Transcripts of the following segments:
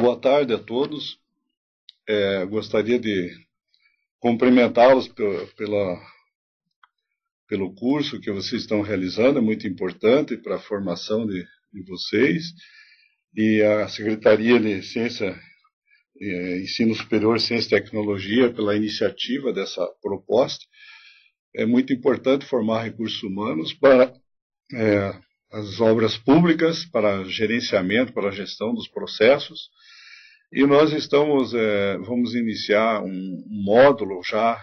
Boa tarde a todos. Gostaria de cumprimentá-los pelo curso que vocês estão realizando, é muito importante para a formação de vocês. E a Secretaria de Ciência, Ensino Superior, Ciência e Tecnologia, pela iniciativa dessa proposta. É muito importante formar recursos humanos para as obras públicas, para gerenciamento, para a gestão dos processos. E nós vamos iniciar um módulo já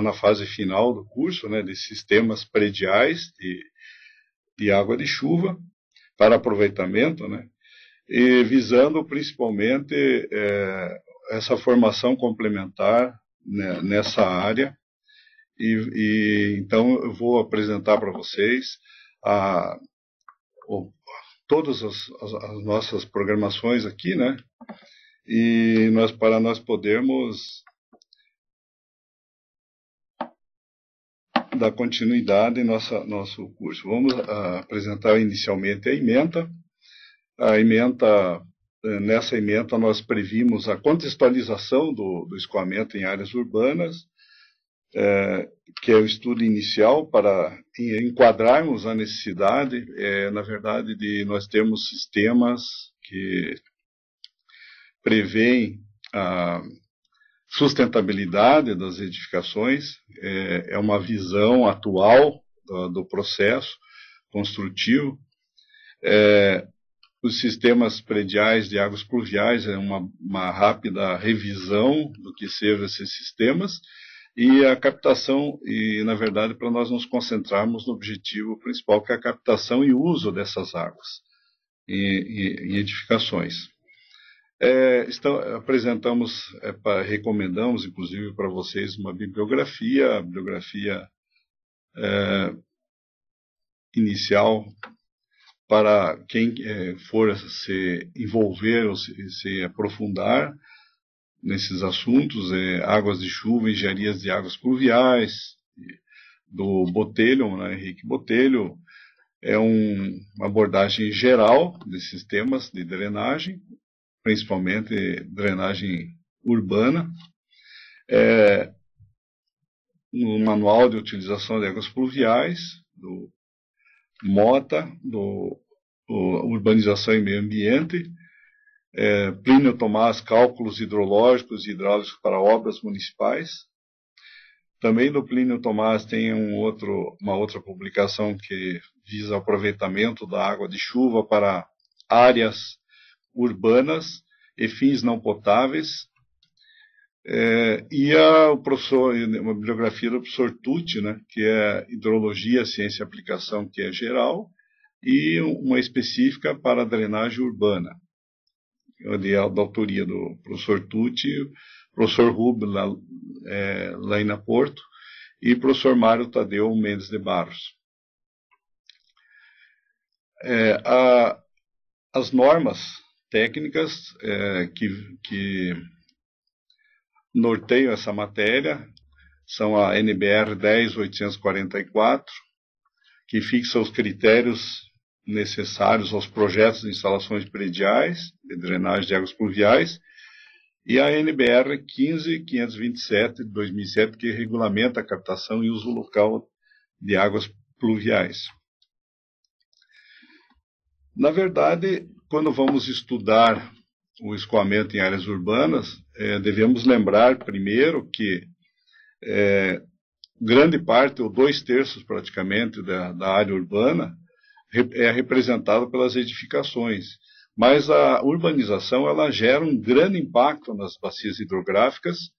na fase final do curso, né, de sistemas prediais de água de chuva para aproveitamento, né, e visando principalmente essa formação complementar, né, nessa área. Então eu vou apresentar para vocês todas as nossas programações aqui, né? E para nós podermos dar continuidade em nosso curso. Vamos apresentar inicialmente a ementa. Nessa ementa nós previmos a contextualização do escoamento em áreas urbanas, que é o estudo inicial para enquadrarmos a necessidade, na verdade, de nós termos sistemas que prevêem a sustentabilidade das edificações. É uma visão atual do processo construtivo. Os sistemas prediais de águas pluviais é uma rápida revisão do que sejam esses sistemas, e a captação, na verdade, para nós nos concentrarmos no objetivo principal, que é a captação e uso dessas águas em edificações. Recomendamos, inclusive, para vocês uma bibliografia, inicial, para quem for se envolver ou se aprofundar nesses assuntos, águas de chuva, engenharias de águas pluviais, do Botelho, né, Henrique Botelho. É uma abordagem geral desses temas de drenagem, principalmente drenagem urbana. No Manual de Utilização de Águas Pluviais, do Mota, do Urbanização e Meio Ambiente. Plínio Tomás, Cálculos Hidrológicos e Hidráulicos para Obras Municipais. Também do Plínio Tomás tem uma outra publicação que visa o aproveitamento da água de chuva para áreas urbanas e fins não potáveis. Uma bibliografia do professor Tucci, né, que é Hidrologia, Ciência e Aplicação, que é geral, e uma específica para a drenagem urbana, da autoria do professor Tucci, professor Rubio Laina Porto e professor Mário Tadeu Mendes de Barros. As normas técnicas que norteiam essa matéria são a NBR 10.844, que fixa os critérios necessários aos projetos de instalações prediais de drenagem de águas pluviais, e a NBR 15.527 de 2007, que regulamenta a captação e uso local de águas pluviais. Na verdade, quando vamos estudar o escoamento em áreas urbanas, devemos lembrar primeiro que grande parte, ou 2/3 praticamente, da área urbana é representada pelas edificações. Mas a urbanização ela gera um grande impacto nas bacias hidrográficas,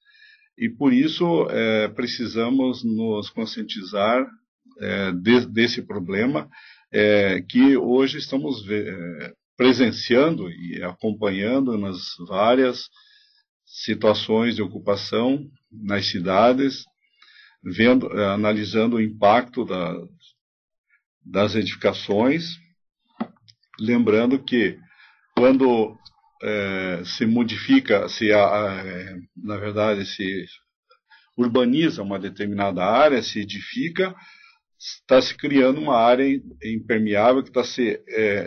e por isso precisamos nos conscientizar desse problema que hoje estamos presenciando e acompanhando nas várias situações de ocupação nas cidades, analisando o impacto das edificações, lembrando que quando se modifica, na verdade se urbaniza uma determinada área, se edifica, está se criando uma área impermeável que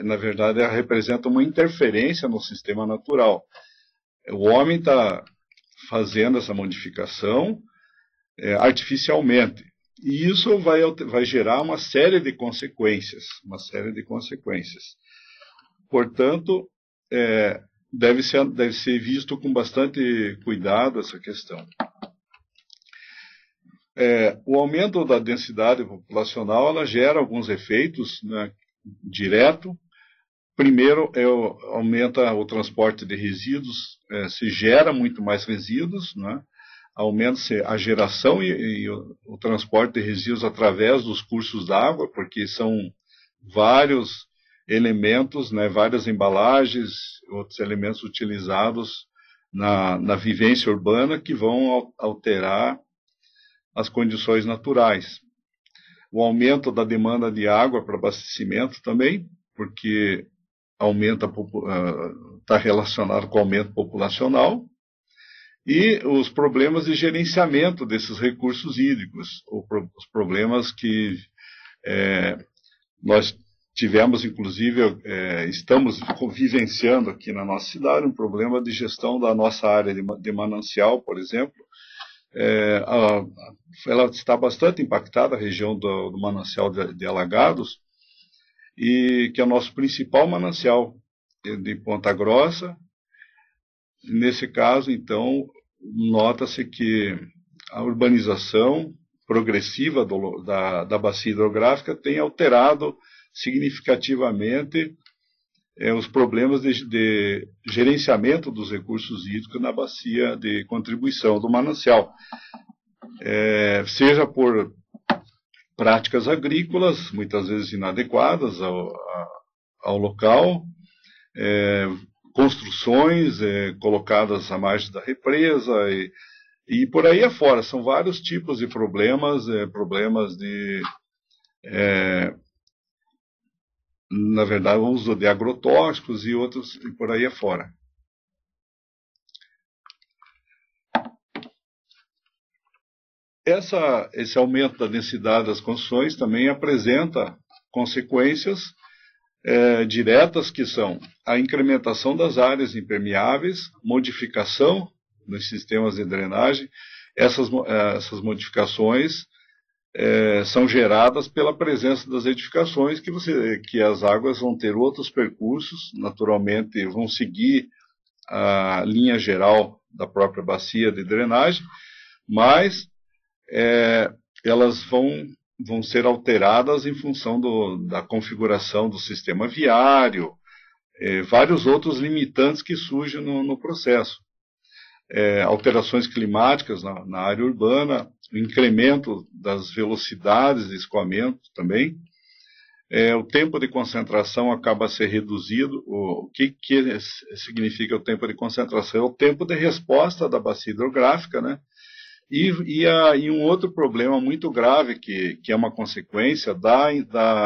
na verdade representa uma interferência no sistema natural. O homem está fazendo essa modificação artificialmente. E isso vai gerar uma série de consequências. Portanto, deve ser visto com bastante cuidado essa questão. O aumento da densidade populacional ela gera alguns efeitos, né, direto. Primeiro, aumenta o transporte de resíduos, se gera muito mais resíduos, né, aumenta-se a geração e o transporte de resíduos através dos cursos d'água, porque são vários elementos, né, várias embalagens, outros elementos utilizados na vivência urbana que vão alterar as condições naturais. O aumento da demanda de água para abastecimento também, porque está relacionado com o aumento populacional, e os problemas de gerenciamento desses recursos hídricos, os problemas que nós tivemos, inclusive, estamos vivenciando aqui na nossa cidade, um problema de gestão da nossa área de manancial, por exemplo. Ela está bastante impactada, a região do manancial de Alagados, e que é o nosso principal manancial de Ponta Grossa. Nesse caso, então, nota-se que a urbanização progressiva da bacia hidrográfica tem alterado significativamente os problemas de gerenciamento dos recursos hídricos na bacia de contribuição do manancial. Seja por práticas agrícolas, muitas vezes inadequadas ao local, construções colocadas à margem da represa e por aí afora. São vários tipos de problemas, na verdade, o uso de agrotóxicos e outros e por aí afora. Esse aumento da densidade das construções também apresenta consequências diretas, que são a incrementação das áreas impermeáveis, modificação nos sistemas de drenagem. Essas modificações são geradas pela presença das edificações, que as águas vão ter outros percursos, naturalmente vão seguir a linha geral da própria bacia de drenagem, mas elas vão ser alteradas em função da configuração do sistema viário, vários outros limitantes que surgem no processo. Alterações climáticas na área urbana, o incremento das velocidades de escoamento também. O tempo de concentração acaba a ser reduzido. O que significa o tempo de concentração? É o tempo de resposta da bacia hidrográfica, né? E um outro problema muito grave, que é uma consequência da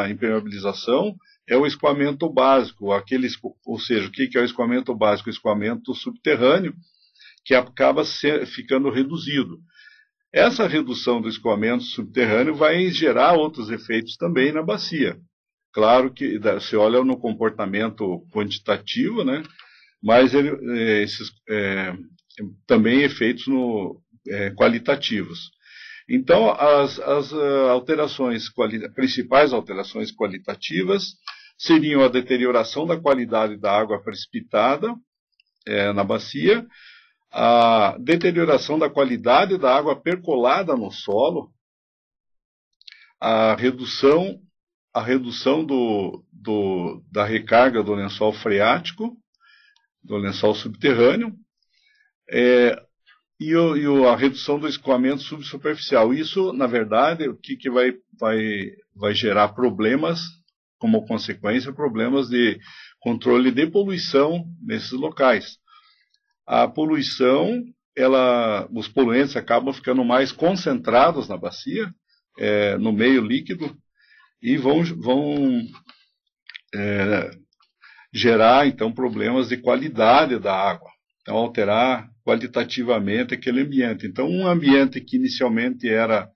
impermeabilização, é o escoamento básico. Ou seja, o que é o escoamento básico? O escoamento subterrâneo, que acaba ficando reduzido. Essa redução do escoamento subterrâneo vai gerar outros efeitos também na bacia. Claro que você olha no comportamento quantitativo, né? Mas também efeitos qualitativos. Então, as principais alterações qualitativas seriam a deterioração da qualidade da água precipitada na bacia, a deterioração da qualidade da água percolada no solo, a redução da recarga do lençol freático, do lençol subterrâneo, e a redução do escoamento subsuperficial. Isso, na verdade, o que vai gerar problemas, como consequência, problemas de controle de poluição nesses locais. A poluição, os poluentes acabam ficando mais concentrados na bacia, no meio líquido, e vão gerar, então, problemas de qualidade da água. Então, alterar qualitativamente aquele ambiente. Então, um ambiente que inicialmente era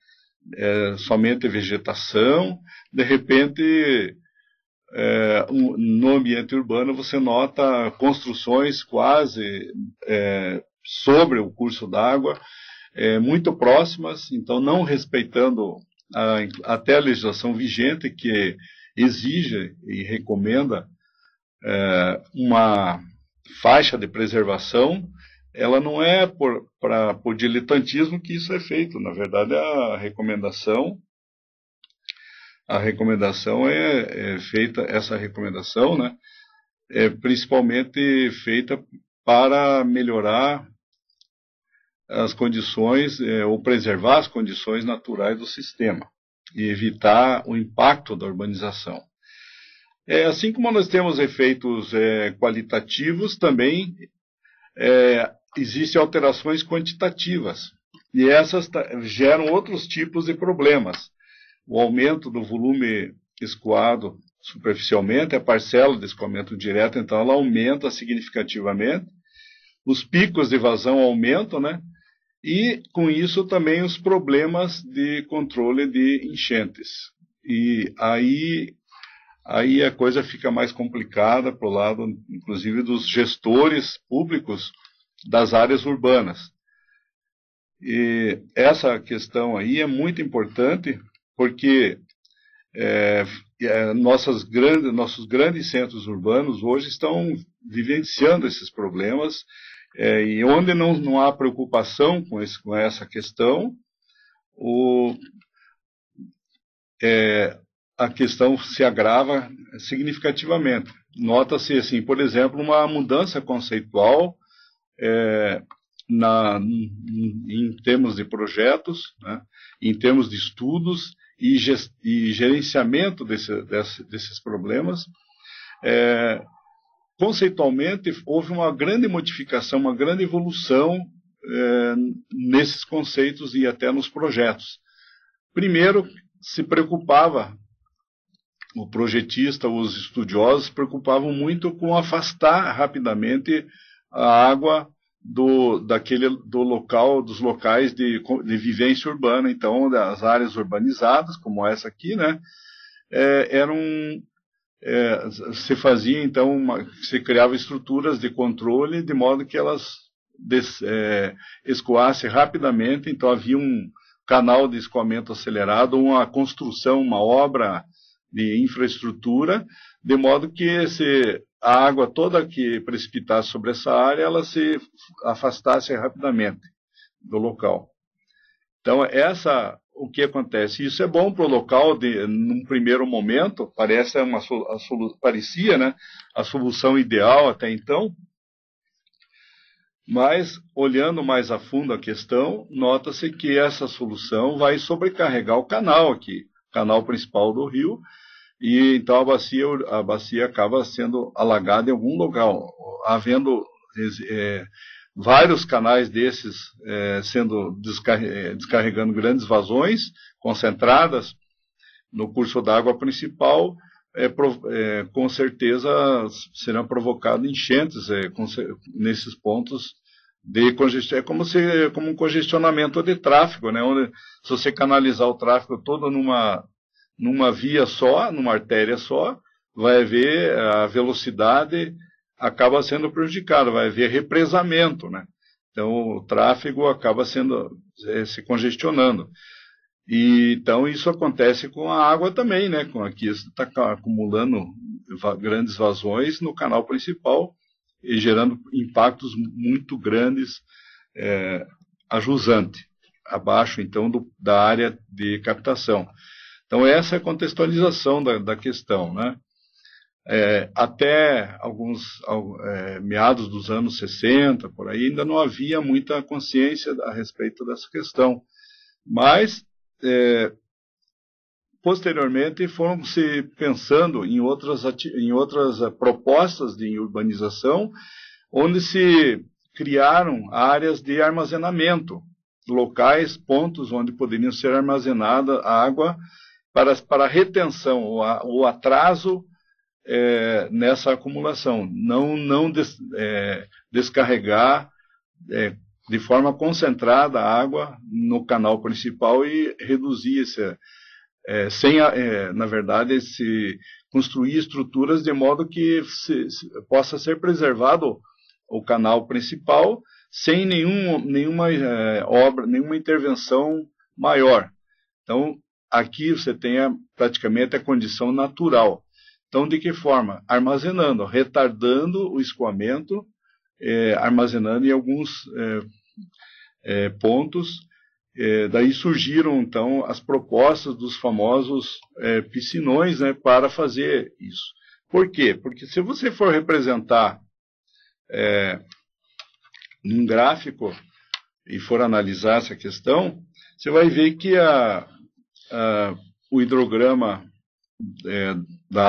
somente vegetação, de repente no ambiente urbano você nota construções quase sobre o curso d'água, muito próximas, então não respeitando até a legislação vigente, que exige e recomenda uma faixa de preservação. Ela não é por diletantismo que isso é feito. Na verdade, a recomendação é feita, essa recomendação, né, é principalmente feita para melhorar as condições, ou preservar as condições naturais do sistema e evitar o impacto da urbanização. Assim como nós temos efeitos qualitativos, também existem alterações quantitativas, e essas geram outros tipos de problemas. O aumento do volume escoado superficialmente, a parcela de escoamento direto, então ela aumenta significativamente, os picos de vazão aumentam, né? E com isso também os problemas de controle de enchentes. E aí a coisa fica mais complicada para o lado, inclusive, dos gestores públicos das áreas urbanas. E essa questão aí é muito importante, porque nossos grandes centros urbanos hoje estão vivenciando esses problemas, e onde não há preocupação com essa questão, a questão se agrava significativamente. Nota-se, assim, por exemplo, uma mudança conceitual em termos de projetos, né, em termos de estudos e gerenciamento desses problemas. Conceitualmente, houve uma grande modificação, uma grande evolução nesses conceitos e até nos projetos. Primeiro, se preocupava, o projetista, os estudiosos, se preocupavam muito com afastar rapidamente a água dos locais de vivência urbana. Então, das áreas urbanizadas, como essa aqui, né, se fazia, então, se criava estruturas de controle de modo que elas escoassem rapidamente. Então havia um canal de escoamento acelerado, uma construção, uma obra de infraestrutura, de modo que a água toda que precipitasse sobre essa área, ela se afastasse rapidamente do local. Então, o que acontece? Isso é bom para o local, num primeiro momento, parecia, né, a solução ideal até então, mas, olhando mais a fundo a questão, nota-se que essa solução vai sobrecarregar o canal aqui, o canal principal do rio, e então a bacia acaba sendo alagada em algum local, havendo vários canais desses descarregando grandes vazões concentradas no curso d'água principal, com certeza serão provocadas enchentes nesses pontos de congestão. É como um congestionamento de tráfego, né? Onde, se você canalizar o tráfego todo numa via só, numa artéria só, vai haver a velocidade acaba sendo prejudicada, vai haver represamento, né? Então o tráfego acaba se congestionando. E então isso acontece com a água também, né? Aqui está acumulando grandes vazões no canal principal e gerando impactos muito grandes a jusante, abaixo então da área de captação. Então essa é a contextualização da questão, né? Até meados dos anos 60, por aí, ainda não havia muita consciência a respeito dessa questão. Mas, posteriormente, foram-se pensando em outras propostas de urbanização, onde se criaram áreas de armazenamento, locais, pontos onde poderiam ser armazenada água para retenção, o atraso nessa acumulação, não descarregar de forma concentrada a água no canal principal e reduzir na verdade, se construir estruturas de modo que possa ser preservado o canal principal sem nenhuma obra, nenhuma intervenção maior. Então, aqui você tem praticamente a condição natural. Então, de que forma? Armazenando, retardando o escoamento, armazenando em alguns pontos. Daí surgiram, então, as propostas dos famosos piscinões, né, para fazer isso. Por quê? Porque se você for representar num gráfico e for analisar essa questão, você vai ver que o hidrograma da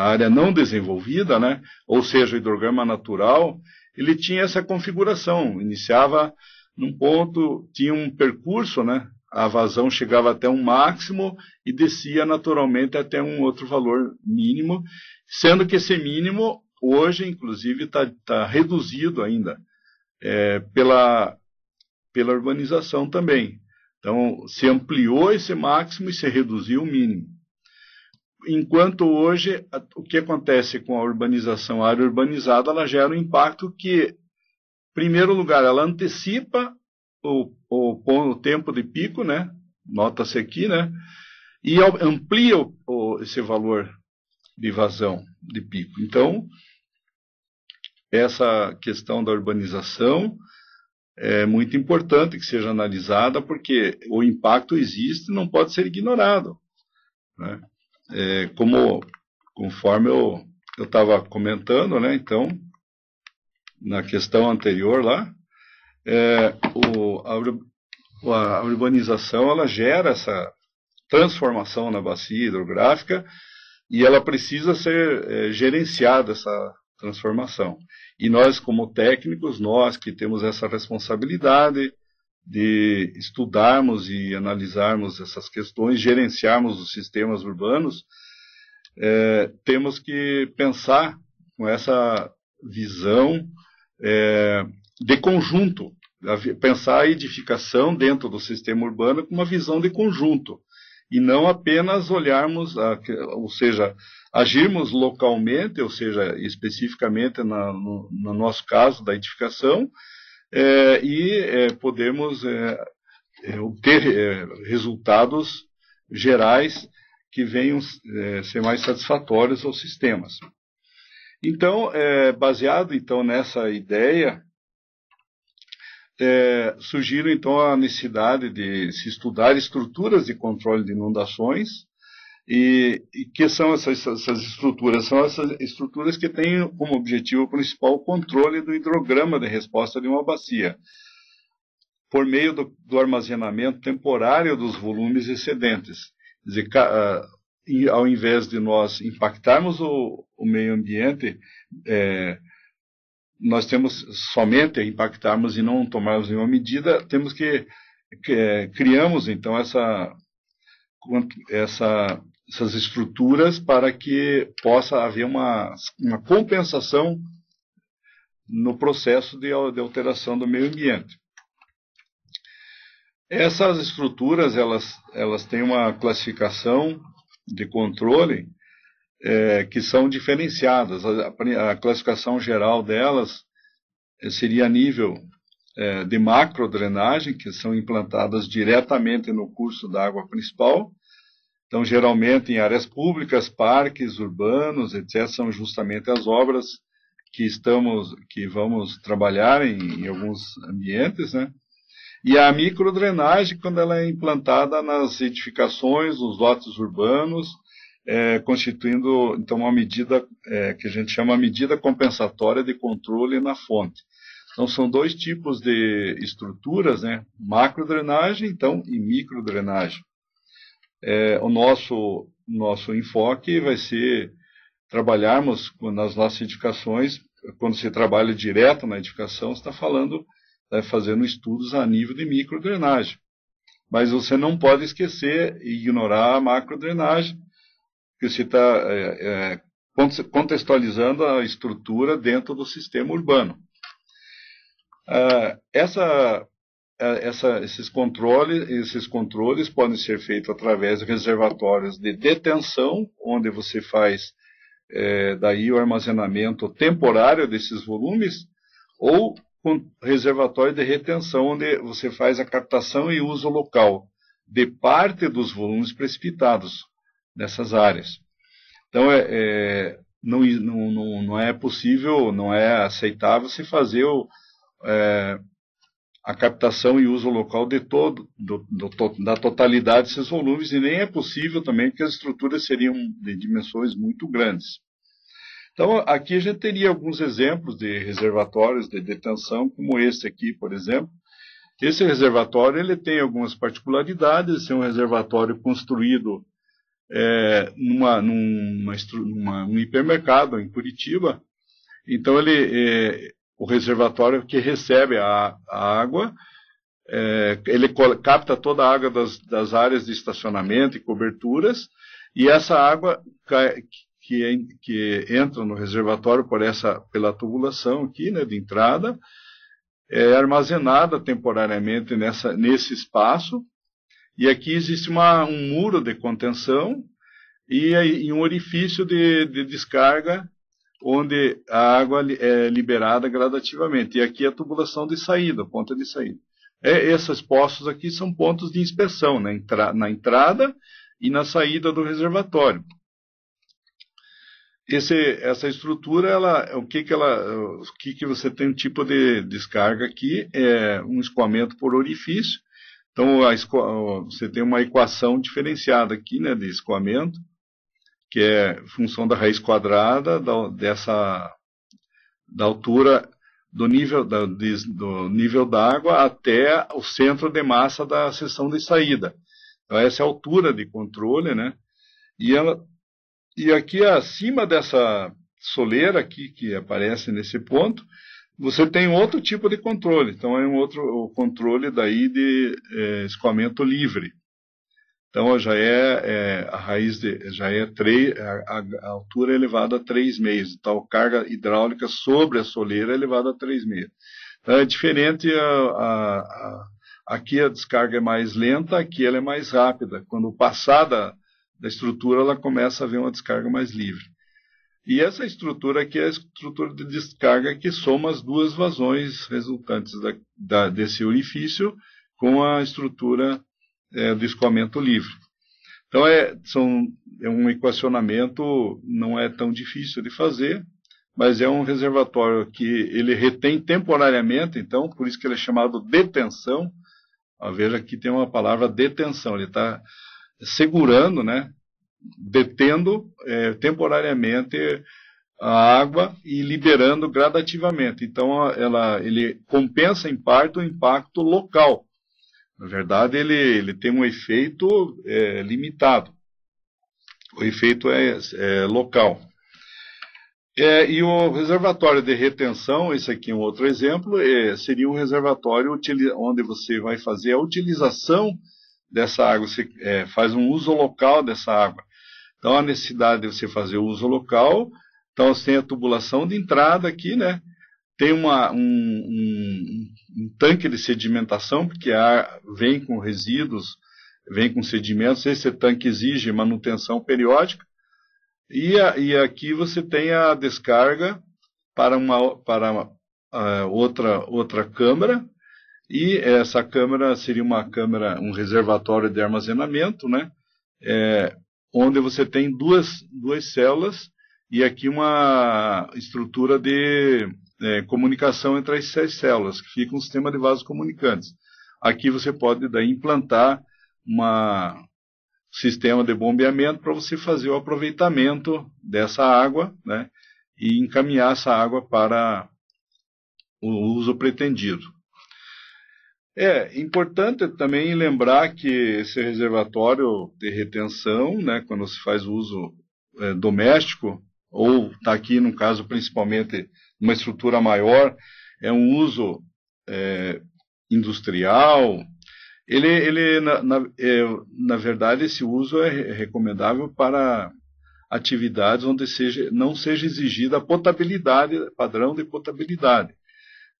área não desenvolvida, né, ou seja, o hidrograma natural, ele tinha essa configuração, iniciava num ponto, tinha um percurso, né, a vazão chegava até um máximo e descia naturalmente até um outro valor mínimo, sendo que esse mínimo, hoje, inclusive, está reduzido ainda pela urbanização também. Então, se ampliou esse máximo e se reduziu o mínimo. Enquanto hoje, o que acontece com a urbanização, a área urbanizada, ela gera um impacto que, em primeiro lugar, ela antecipa o tempo de pico, né? Nota-se aqui, né? E amplia esse valor de vazão de pico. Então, essa questão da urbanização é muito importante que seja analisada, porque o impacto existe e não pode ser ignorado, né? Conforme eu estava comentando, né? Então, na questão anterior lá, a urbanização ela gera essa transformação na bacia hidrográfica e ela precisa ser gerenciada, essa transformação. E nós, como técnicos, nós que temos essa responsabilidade de estudarmos e analisarmos essas questões, gerenciarmos os sistemas urbanos, temos que pensar com essa visão de conjunto, pensar a edificação dentro do sistema urbano com uma visão de conjunto, e não apenas olharmos, ou seja, agirmos localmente, ou seja, especificamente no nosso caso da edificação, e podermos obter resultados gerais que venham ser mais satisfatórios aos sistemas. Então, baseado então nessa ideia, surgiram então a necessidade de se estudar estruturas de controle de inundações. E que são essas estruturas? São essas estruturas que têm como objetivo principal o controle do hidrograma de resposta de uma bacia, por meio do armazenamento temporário dos volumes excedentes. Quer dizer, ao invés de nós impactarmos o meio ambiente, nós temos somente a impactarmos e não tomarmos nenhuma medida, temos que criamos então essas estruturas para que possa haver uma compensação no processo de alteração do meio ambiente. Essas estruturas, elas têm uma classificação de controle que são diferenciadas. A classificação geral delas seria a nível de macrodrenagem, que são implantadas diretamente no curso da água principal. Então, geralmente em áreas públicas, parques urbanos, etc., são justamente as obras que vamos trabalhar em alguns ambientes, né? E a microdrenagem, quando ela é implantada nas edificações, nos lotes urbanos, constituindo, então, uma medida que a gente chama de medida compensatória de controle na fonte. Então, são dois tipos de estruturas, né? Macrodrenagem, então, e microdrenagem. O nosso enfoque vai ser trabalharmos nas nossas edificações. Quando se trabalha direto na edificação, você está fazendo estudos a nível de microdrenagem. Mas você não pode esquecer e ignorar a macrodrenagem, porque você está contextualizando a estrutura dentro do sistema urbano. esses controles podem ser feitos através de reservatórios de detenção, onde você faz daí o armazenamento temporário desses volumes, ou com reservatório de retenção, onde você faz a captação e uso local de parte dos volumes precipitados nessas áreas. Então, não é possível, não é aceitável se fazer a captação e uso local da totalidade desses volumes, e nem é possível também, porque as estruturas seriam de dimensões muito grandes. Então, aqui a gente teria alguns exemplos de reservatórios de detenção, como esse aqui, por exemplo. Esse reservatório ele tem algumas particularidades. Esse é um reservatório construído num hipermercado em Curitiba. Então, o reservatório que recebe a água, ele capta toda a água das áreas de estacionamento e coberturas, e essa água que entra no reservatório pela tubulação aqui, né, de entrada, é armazenada temporariamente nesse espaço, e aqui existe um muro de contenção e um orifício de descarga, onde a água é liberada gradativamente. E aqui a tubulação de saída, ponta de saída. Esses poços aqui são pontos de inspeção, na entrada e na saída do reservatório. Essa estrutura, o que você tem um tipo de descarga aqui, é um escoamento por orifício. Então, você tem uma equação diferenciada aqui, né, de escoamento, que é função da raiz quadrada da altura do nível d'água até o centro de massa da seção de saída. Então, essa é a altura de controle, né? E aqui acima dessa soleira aqui que aparece nesse ponto, você tem outro tipo de controle. Então é o controle daí de escoamento livre. Então já a altura é elevada a 3,5. Então a carga hidráulica sobre a soleira é elevada a 3,5. Então é diferente, aqui a descarga é mais lenta, aqui ela é mais rápida. Quando passar da estrutura, ela começa a haver uma descarga mais livre. E essa estrutura aqui é a estrutura de descarga que soma as duas vazões resultantes desse orifício com a estrutura do escoamento livre. Então, um equacionamento, não é tão difícil de fazer, mas é um reservatório que ele retém temporariamente, então, por isso que ele é chamado detenção. Veja que tem uma palavra detenção, ele está segurando, né, detendo temporariamente a água e liberando gradativamente. Então, ele compensa em parte o impacto local. Na verdade, ele tem um efeito limitado. O efeito é local. E o reservatório de retenção, esse aqui é um outro exemplo, seria um reservatório onde você vai fazer a utilização dessa água, você faz um uso local dessa água. Então, a necessidade de você fazer o uso local, então você tem a tubulação de entrada aqui, né? Tem um tanque de sedimentação, porque vem com resíduos, vem com sedimentos, esse tanque exige manutenção periódica, e aqui você tem a descarga para outra câmara, e essa câmara seria um reservatório de armazenamento, né? Onde você tem duas células e aqui uma estrutura de comunicação entre as células, que fica um sistema de vasos comunicantes. Aqui você pode daí implantar um sistema de bombeamento para você fazer o aproveitamento dessa água, né? E encaminhar essa água para o uso pretendido. É importante também lembrar que esse reservatório de retenção, né, quando se faz o uso doméstico, ou está aqui no caso principalmente uma estrutura maior, é um uso industrial, na verdade esse uso é recomendável para atividades onde não seja exigida a potabilidade, padrão de potabilidade.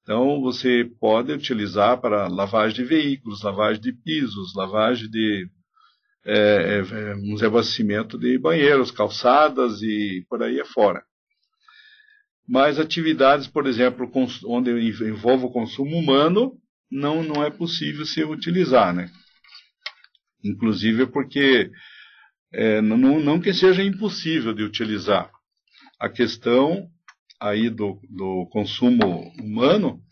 Então, você pode utilizar para lavagem de veículos, lavagem de pisos, lavagem de abastecimento de banheiros, calçadas e por aí afora. Mas atividades, por exemplo, onde envolve o consumo humano, não é possível se utilizar, né? Inclusive porque não que seja impossível de utilizar. A questão aí do consumo humano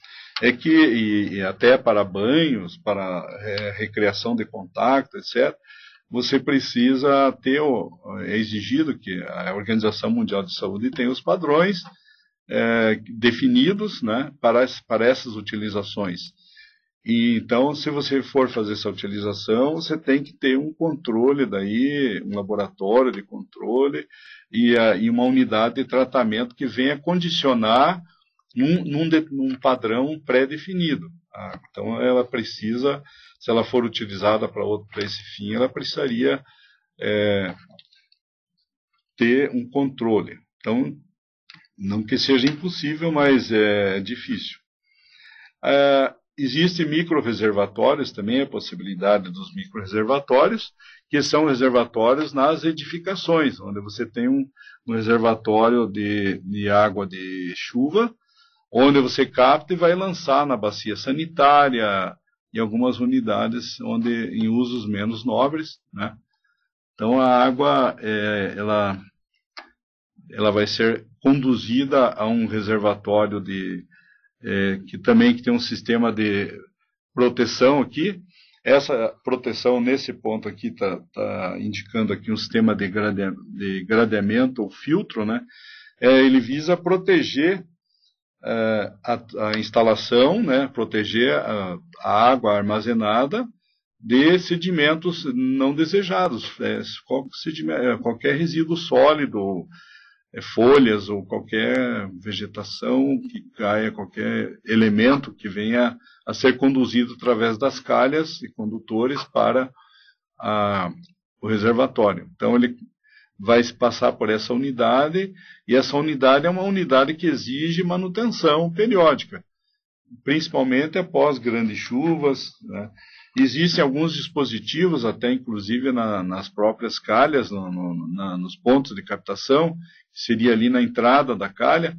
é que, e até para banhos, para recreação de contato, etc., você precisa ter, é exigido que a Organização Mundial de Saúde tenha os padrões definidos, né, para essas utilizações. E, então, se você for fazer essa utilização, você tem que ter um controle daí, um laboratório de controle e uma unidade de tratamento que venha condicionar num padrão pré-definido. Então, ela precisa, se ela for utilizada para esse fim, ela precisaria ter um controle. Então, não que seja impossível, mas é difícil. Existem micro-reservatórios também, a possibilidade dos micro-reservatórios, que são reservatórios nas edificações, onde você tem um reservatório de água de chuva, onde você capta e vai lançar na bacia sanitária, em algumas unidades em usos menos nobres, né? Então a água ela vai ser conduzida a um reservatório que tem um sistema de proteção aqui. Essa proteção nesse ponto aqui está indicando aqui um sistema de gradeamento ou filtro, né? Ele visa proteger a instalação, né? Proteger a água armazenada de sedimentos não desejados, qualquer resíduo sólido, folhas ou qualquer vegetação que caia, qualquer elemento que venha a ser conduzido através das calhas e condutores para o reservatório. Então ele vai passar por essa unidade, e essa unidade é uma unidade que exige manutenção periódica, principalmente após grandes chuvas, né? Existem alguns dispositivos, até inclusive nas próprias calhas, nos pontos de captação, que seria ali na entrada da calha.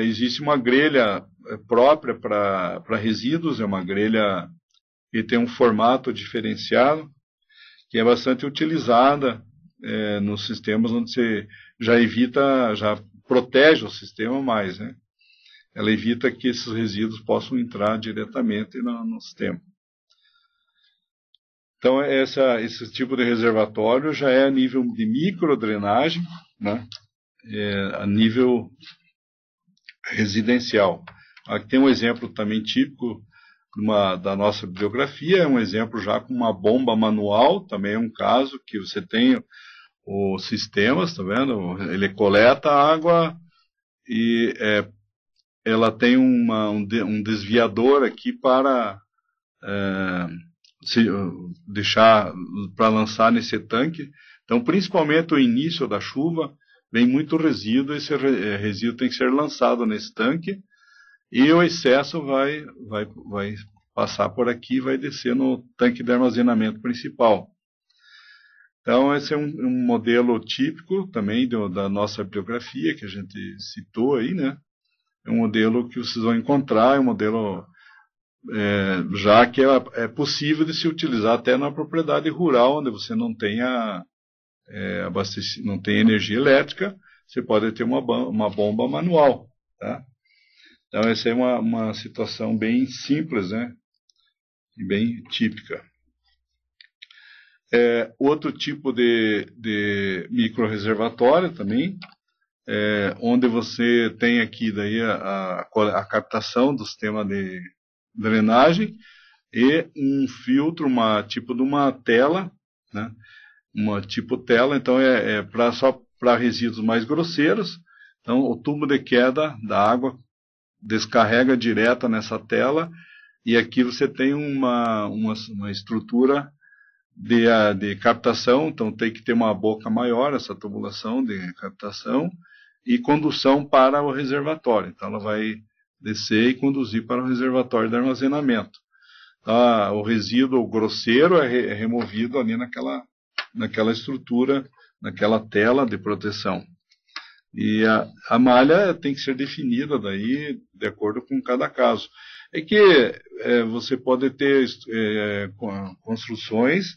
Existe uma grelha própria para resíduos, é uma grelha que tem um formato diferenciado, que é bastante utilizada nos sistemas onde você já protege o sistema mais, né? Ela evita que esses resíduos possam entrar diretamente no sistema. Então, esse tipo de reservatório já é a nível de microdrenagem, né? A nível residencial. Aqui tem um exemplo também típico da nossa bibliografia, é um exemplo já com uma bomba manual, também é um caso que você tem os sistemas, tá vendo? Ele coleta a água e ela tem um desviador aqui para deixar para lançar nesse tanque. Então, principalmente o início da chuva, vem muito resíduo, esse resíduo tem que ser lançado nesse tanque, e o excesso vai passar por aqui e vai descer no tanque de armazenamento principal. Então, esse é um modelo típico também da nossa bibliografia, que a gente citou aí, né? É um modelo que vocês vão encontrar, é um modelo já que é possível de se utilizar até na propriedade rural, onde você não tenha não tem energia elétrica, você pode ter uma bomba manual, tá? Então essa é uma situação bem simples, né? E bem típica. Outro tipo de micro-reservatório também, onde você tem aqui daí a captação do sistema de drenagem e um filtro, tipo de uma tela, né? Uma tipo tela, então só para resíduos mais grosseiros. Então o tubo de queda da água descarrega direta nessa tela, e aqui você tem uma estrutura de captação, então tem que ter uma boca maior, essa tubulação de captação, e condução para o reservatório. Então ela vai descer e conduzir para o reservatório de armazenamento. O resíduo grosseiro é removido ali naquela estrutura, naquela tela de proteção. E a malha tem que ser definida daí de acordo com cada caso. É que você pode ter construções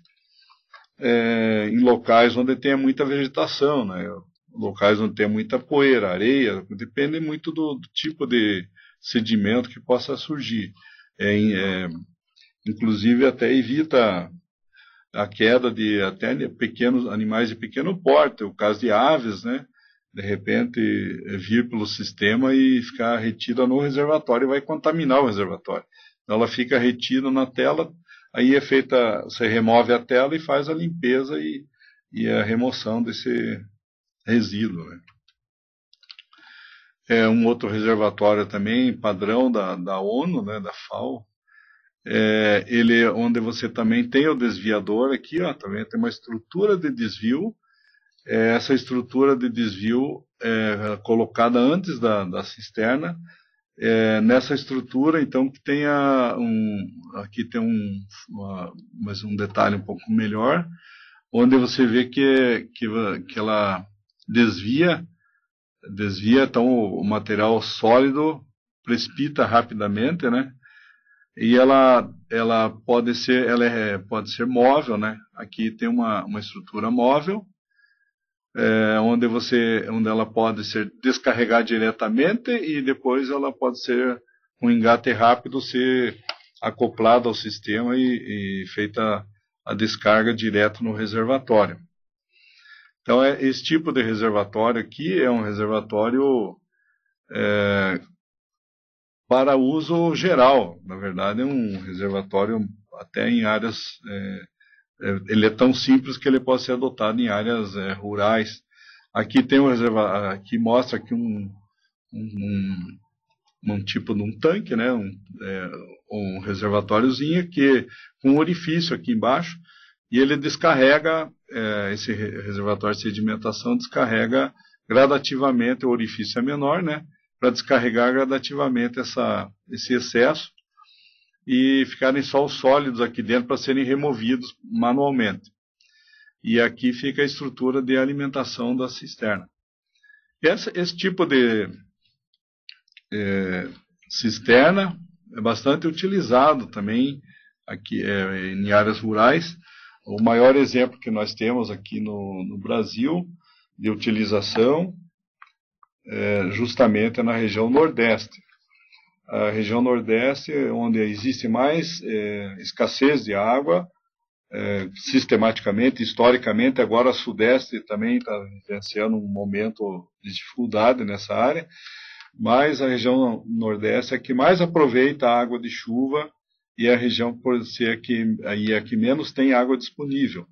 em locais onde tenha muita vegetação, né? Locais onde tem muita poeira, areia, depende muito do tipo de sedimento que possa surgir. Inclusive até evita a queda de até pequenos animais de pequeno porte, o caso de aves, né? De repente vir pelo sistema e ficar retida no reservatório e vai contaminar o reservatório. Então ela fica retida na tela, aí você remove a tela e faz a limpeza e a remoção desse resíduo, né? Um outro reservatório também, padrão da ONU, né, da FAO, onde você também tem o desviador aqui, também tem uma estrutura de desvio. Essa estrutura de desvio é colocada antes da cisterna. Nessa estrutura, então, que tenha aqui tem mais um detalhe um pouco melhor, onde você vê que ela desvia, então o material sólido precipita rapidamente, né? E ela pode ser móvel, né? Aqui tem uma estrutura móvel, onde ela pode ser descarregada diretamente e depois ela pode ser um engate rápido, ser acoplada ao sistema e feita a descarga direto no reservatório. Então, esse tipo de reservatório aqui é um reservatório para uso geral. Na verdade, é um reservatório até em áreas... ele é tão simples que ele pode ser adotado em áreas rurais. Aqui tem aqui mostra aqui um tipo de um tanque, né? Um reservatóriozinho com um orifício aqui embaixo, e ele descarrega, esse reservatório de sedimentação descarrega gradativamente, o orifício é menor, né? Para descarregar gradativamente esse excesso e ficarem só os sólidos aqui dentro para serem removidos manualmente. E aqui fica a estrutura de alimentação da cisterna. Esse tipo de cisterna é bastante utilizado também aqui em áreas rurais. O maior exemplo que nós temos aqui no Brasil de utilização justamente é na região Nordeste. A região Nordeste, onde existe mais escassez de água, sistematicamente, historicamente. Agora o Sudeste também está vivenciando um momento de dificuldade nessa área, mas a região Nordeste é que mais aproveita a água de chuva e a região por ser a que menos tem água disponível.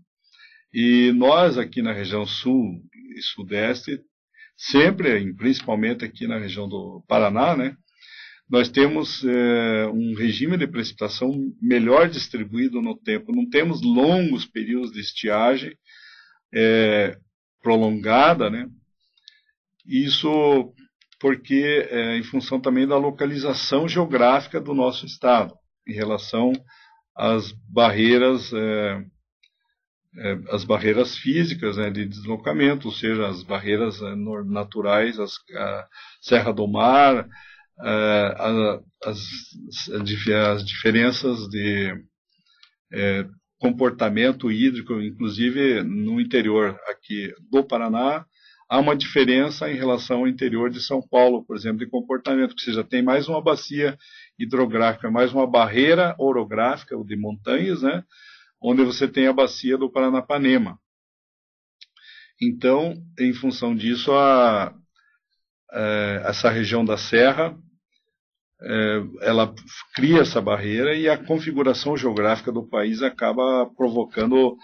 E nós aqui na região Sul e Sudeste, sempre, principalmente aqui na região do Paraná, né, nós temos um regime de precipitação melhor distribuído no tempo. Não temos longos períodos de estiagem prolongada, né? Isso porque em função também da localização geográfica do nosso estado, em relação às barreiras físicas, né, de deslocamento, ou seja, as barreiras naturais, a Serra do Mar, as diferenças de comportamento hídrico, inclusive no interior aqui do Paraná, há uma diferença em relação ao interior de São Paulo, por exemplo, de comportamento, que você já tem mais uma bacia hidrográfica, mais uma barreira orográfica, ou de montanhas, né, onde você tem a bacia do Paranapanema. Então, em função disso, essa região da Serra, ela cria essa barreira e a configuração geográfica do país acaba provocando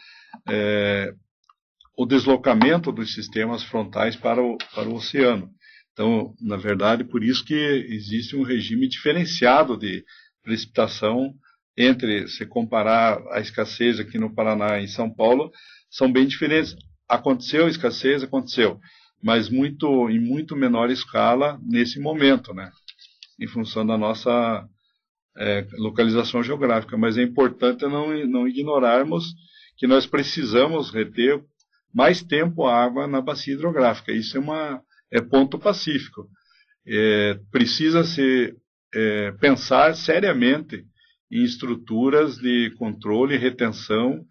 o deslocamento dos sistemas frontais para o oceano. Então, na verdade, por isso que existe um regime diferenciado de precipitação entre, se comparar a escassez aqui no Paraná e em São Paulo, são bem diferentes. Aconteceu escassez, aconteceu, mas em muito menor escala nesse momento, né? em função da nossa localização geográfica. Mas é importante não ignorarmos que nós precisamos reter mais tempo a água na bacia hidrográfica. Isso é ponto pacífico. Precisa-se pensar seriamente em estruturas de controle e retenção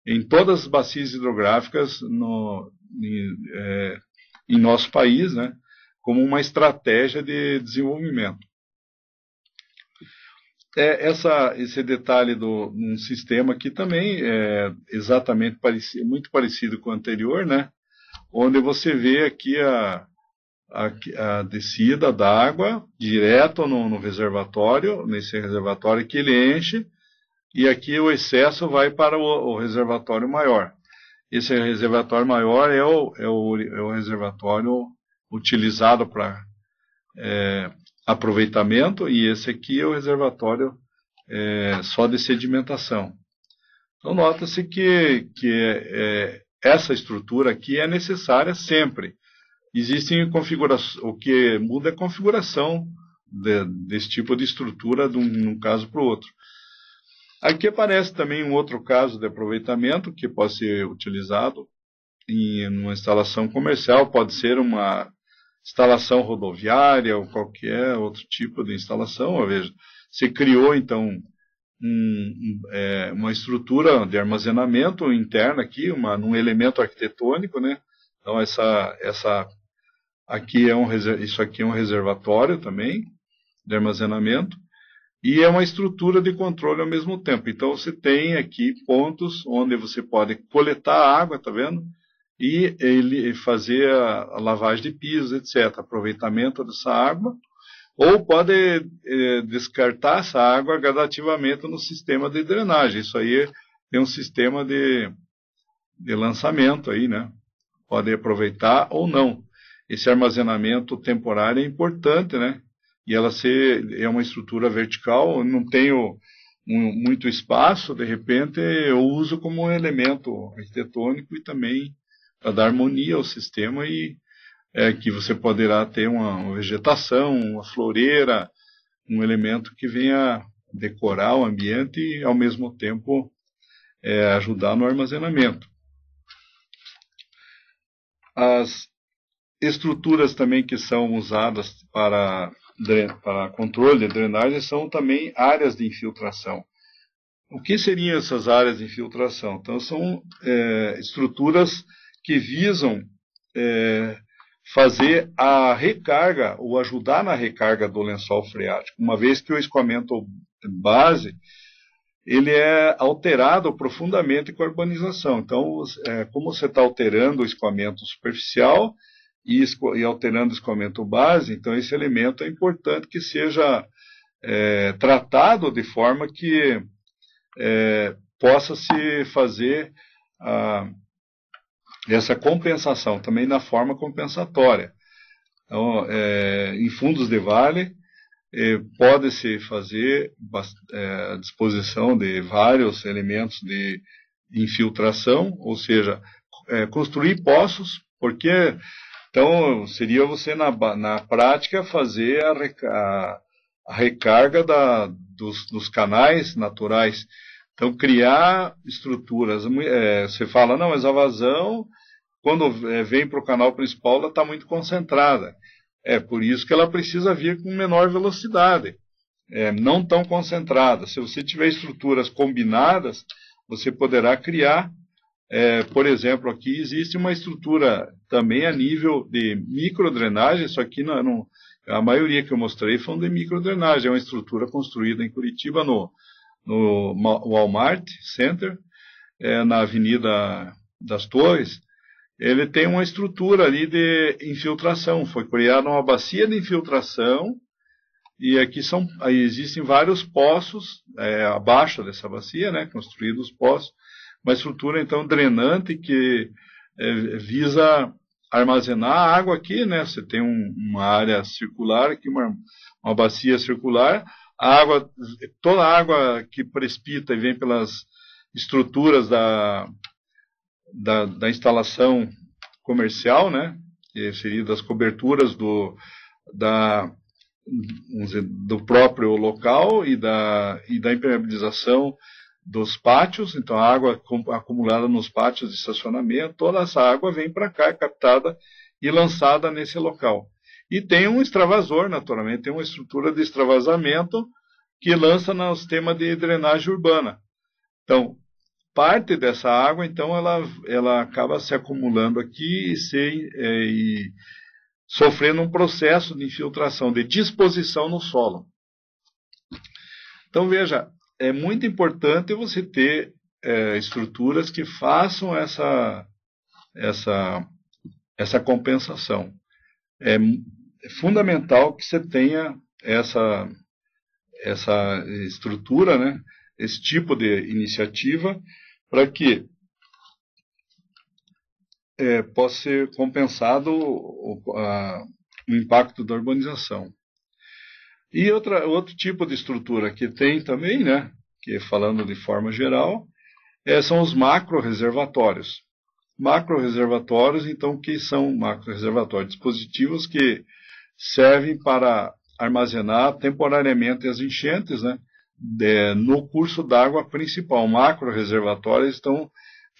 em todas as bacias hidrográficas em nosso país, né, como uma estratégia de desenvolvimento. Esse detalhe de um sistema aqui também é exatamente muito parecido com o anterior, né, onde você vê aqui a descida da água direto no reservatório, nesse reservatório que ele enche, e aqui o excesso vai para o reservatório maior. Esse reservatório maior é o reservatório utilizado para aproveitamento, e esse aqui é o reservatório só de sedimentação. Então nota-se que essa estrutura aqui é necessária sempre. Existem configurações, o que muda é a configuração desse tipo de estrutura de um caso para o outro. Aqui aparece também um outro caso de aproveitamento que pode ser utilizado em uma instalação comercial, pode ser uma instalação rodoviária ou qualquer outro tipo de instalação. Veja, você criou então uma estrutura de armazenamento interna aqui, num elemento arquitetônico, né? Então isso aqui é um reservatório também de armazenamento, e é uma estrutura de controle ao mesmo tempo. Então você tem aqui pontos onde você pode coletar água, tá vendo? E ele fazer a lavagem de pisos, etc. Aproveitamento dessa água, ou pode descartar essa água gradativamente no sistema de drenagem. Isso aí tem um sistema de lançamento aí, né? Pode aproveitar ou não. Esse armazenamento temporário é importante, né? E ela é uma estrutura vertical, não tem muito espaço, de repente eu uso como um elemento arquitetônico e também para dar harmonia ao sistema, e que você poderá ter uma vegetação, uma floreira, um elemento que venha decorar o ambiente e ao mesmo tempo ajudar no armazenamento. As estruturas também que são usadas para controle de drenagem são também áreas de infiltração. O que seriam essas áreas de infiltração? Então, são estruturas que visam fazer a recarga ou ajudar na recarga do lençol freático, uma vez que o escoamento base ele é alterado profundamente com a urbanização. Então, como você está alterando o escoamento superficial e alterando o escoamento base, então esse elemento é importante que seja tratado de forma que possa se fazer essa compensação, também na forma compensatória. Então, em fundos de vale, pode-se fazer a disposição de vários elementos de infiltração, ou seja, construir poços, porque então seria você na prática fazer a recarga dos canais naturais. Então criar estruturas, você fala, não, mas a vazão quando vem para o canal principal ela está muito concentrada. Por isso que ela precisa vir com menor velocidade, não tão concentrada. Se você tiver estruturas combinadas, você poderá criar, por exemplo, aqui existe uma estrutura também a nível de microdrenagem. Isso aqui, a maioria que eu mostrei foi de microdrenagem. É uma estrutura construída em Curitiba, no Walmart Center, na Avenida das Torres. Ele tem uma estrutura ali de infiltração, foi criada uma bacia de infiltração, e aqui existem vários poços abaixo dessa bacia, né, construídos poços, uma estrutura então drenante que visa armazenar a água aqui, né, você tem uma área circular aqui, uma bacia circular, toda a água que precipita e vem pelas estruturas da instalação comercial, né, que seria das coberturas vamos dizer, do próprio local e da impermeabilização dos pátios. Então a água acumulada nos pátios de estacionamento, toda essa água vem para cá, é captada e lançada nesse local. E tem um extravasor, naturalmente, tem uma estrutura de extravasamento que lança no sistema de drenagem urbana. Então, parte dessa água, então, ela acaba se acumulando aqui e sofrendo um processo de infiltração, de disposição no solo. Então, veja, é muito importante você ter estruturas que façam essa compensação. É fundamental que você tenha essa estrutura, né, esse tipo de iniciativa, para que possa ser compensado o impacto da urbanização. E outro tipo de estrutura que tem também, né, que falando de forma geral, são os macro-reservatórios. Macro-reservatórios, então, que são macro-reservatórios? Dispositivos que servem para armazenar temporariamente as enchentes, né, no curso d'água principal. Macro-reservatórios, então,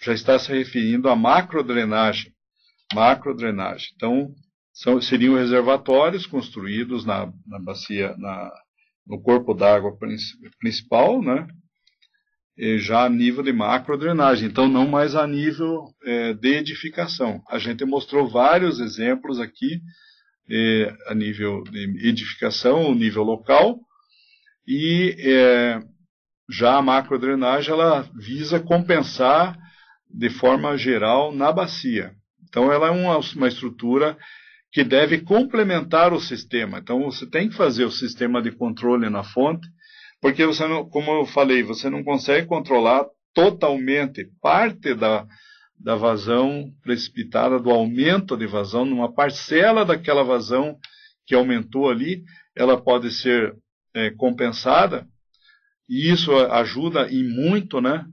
já está se referindo a macrodrenagem. Então, seriam reservatórios construídos na bacia, no corpo d'água principal, né, já a nível de macrodrenagem, então não mais a nível de edificação. A gente mostrou vários exemplos aqui a nível de edificação, o nível local, e já a macrodrenagem ela visa compensar de forma geral na bacia. Então ela é uma estrutura que deve complementar o sistema. Então você tem que fazer o sistema de controle na fonte, porque você não, como eu falei, você não consegue controlar totalmente parte da vazão precipitada, do aumento de vazão, numa parcela daquela vazão que aumentou ali, ela pode ser compensada, e isso ajuda e muito, né?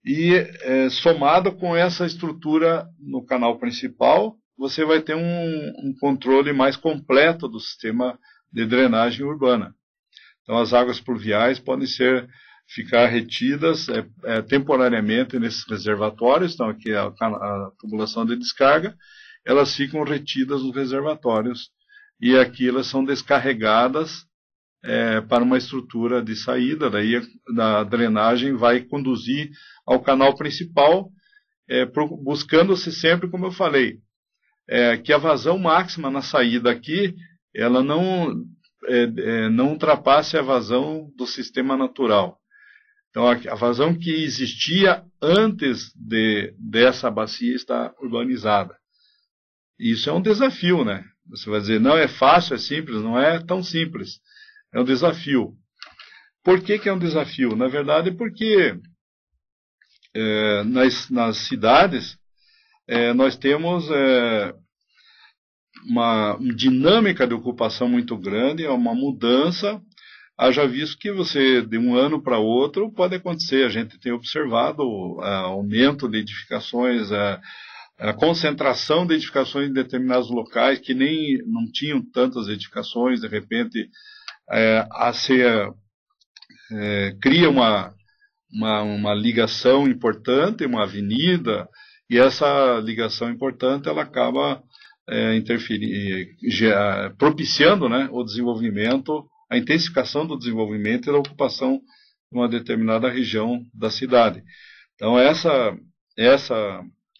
E somado com essa estrutura no canal principal, você vai ter um controle mais completo do sistema de drenagem urbana. Então as águas pluviais podem ficar retidas temporariamente nesses reservatórios. Então aqui a tubulação de descarga, elas ficam retidas nos reservatórios e aqui elas são descarregadas para uma estrutura de saída. Daí a drenagem vai conduzir ao canal principal, buscando-se sempre, como eu falei, que a vazão máxima na saída aqui, ela não ultrapasse a vazão do sistema natural. Então, a vazão que existia antes dessa bacia estar urbanizada. Isso é um desafio, né? Você vai dizer, não é fácil, é simples, não é tão simples. É um desafio. Por que é um desafio? Na verdade, porque nas cidades nós temos uma dinâmica de ocupação muito grande, é uma mudança. Haja visto que você, de um ano para outro, pode acontecer. A gente tem observado aumento de edificações, a concentração de edificações em determinados locais que não tinham tantas edificações, de repente cria uma ligação importante, uma avenida, e essa ligação importante ela acaba propiciando, né, o desenvolvimento, a intensificação do desenvolvimento e da ocupação de uma determinada região da cidade. Então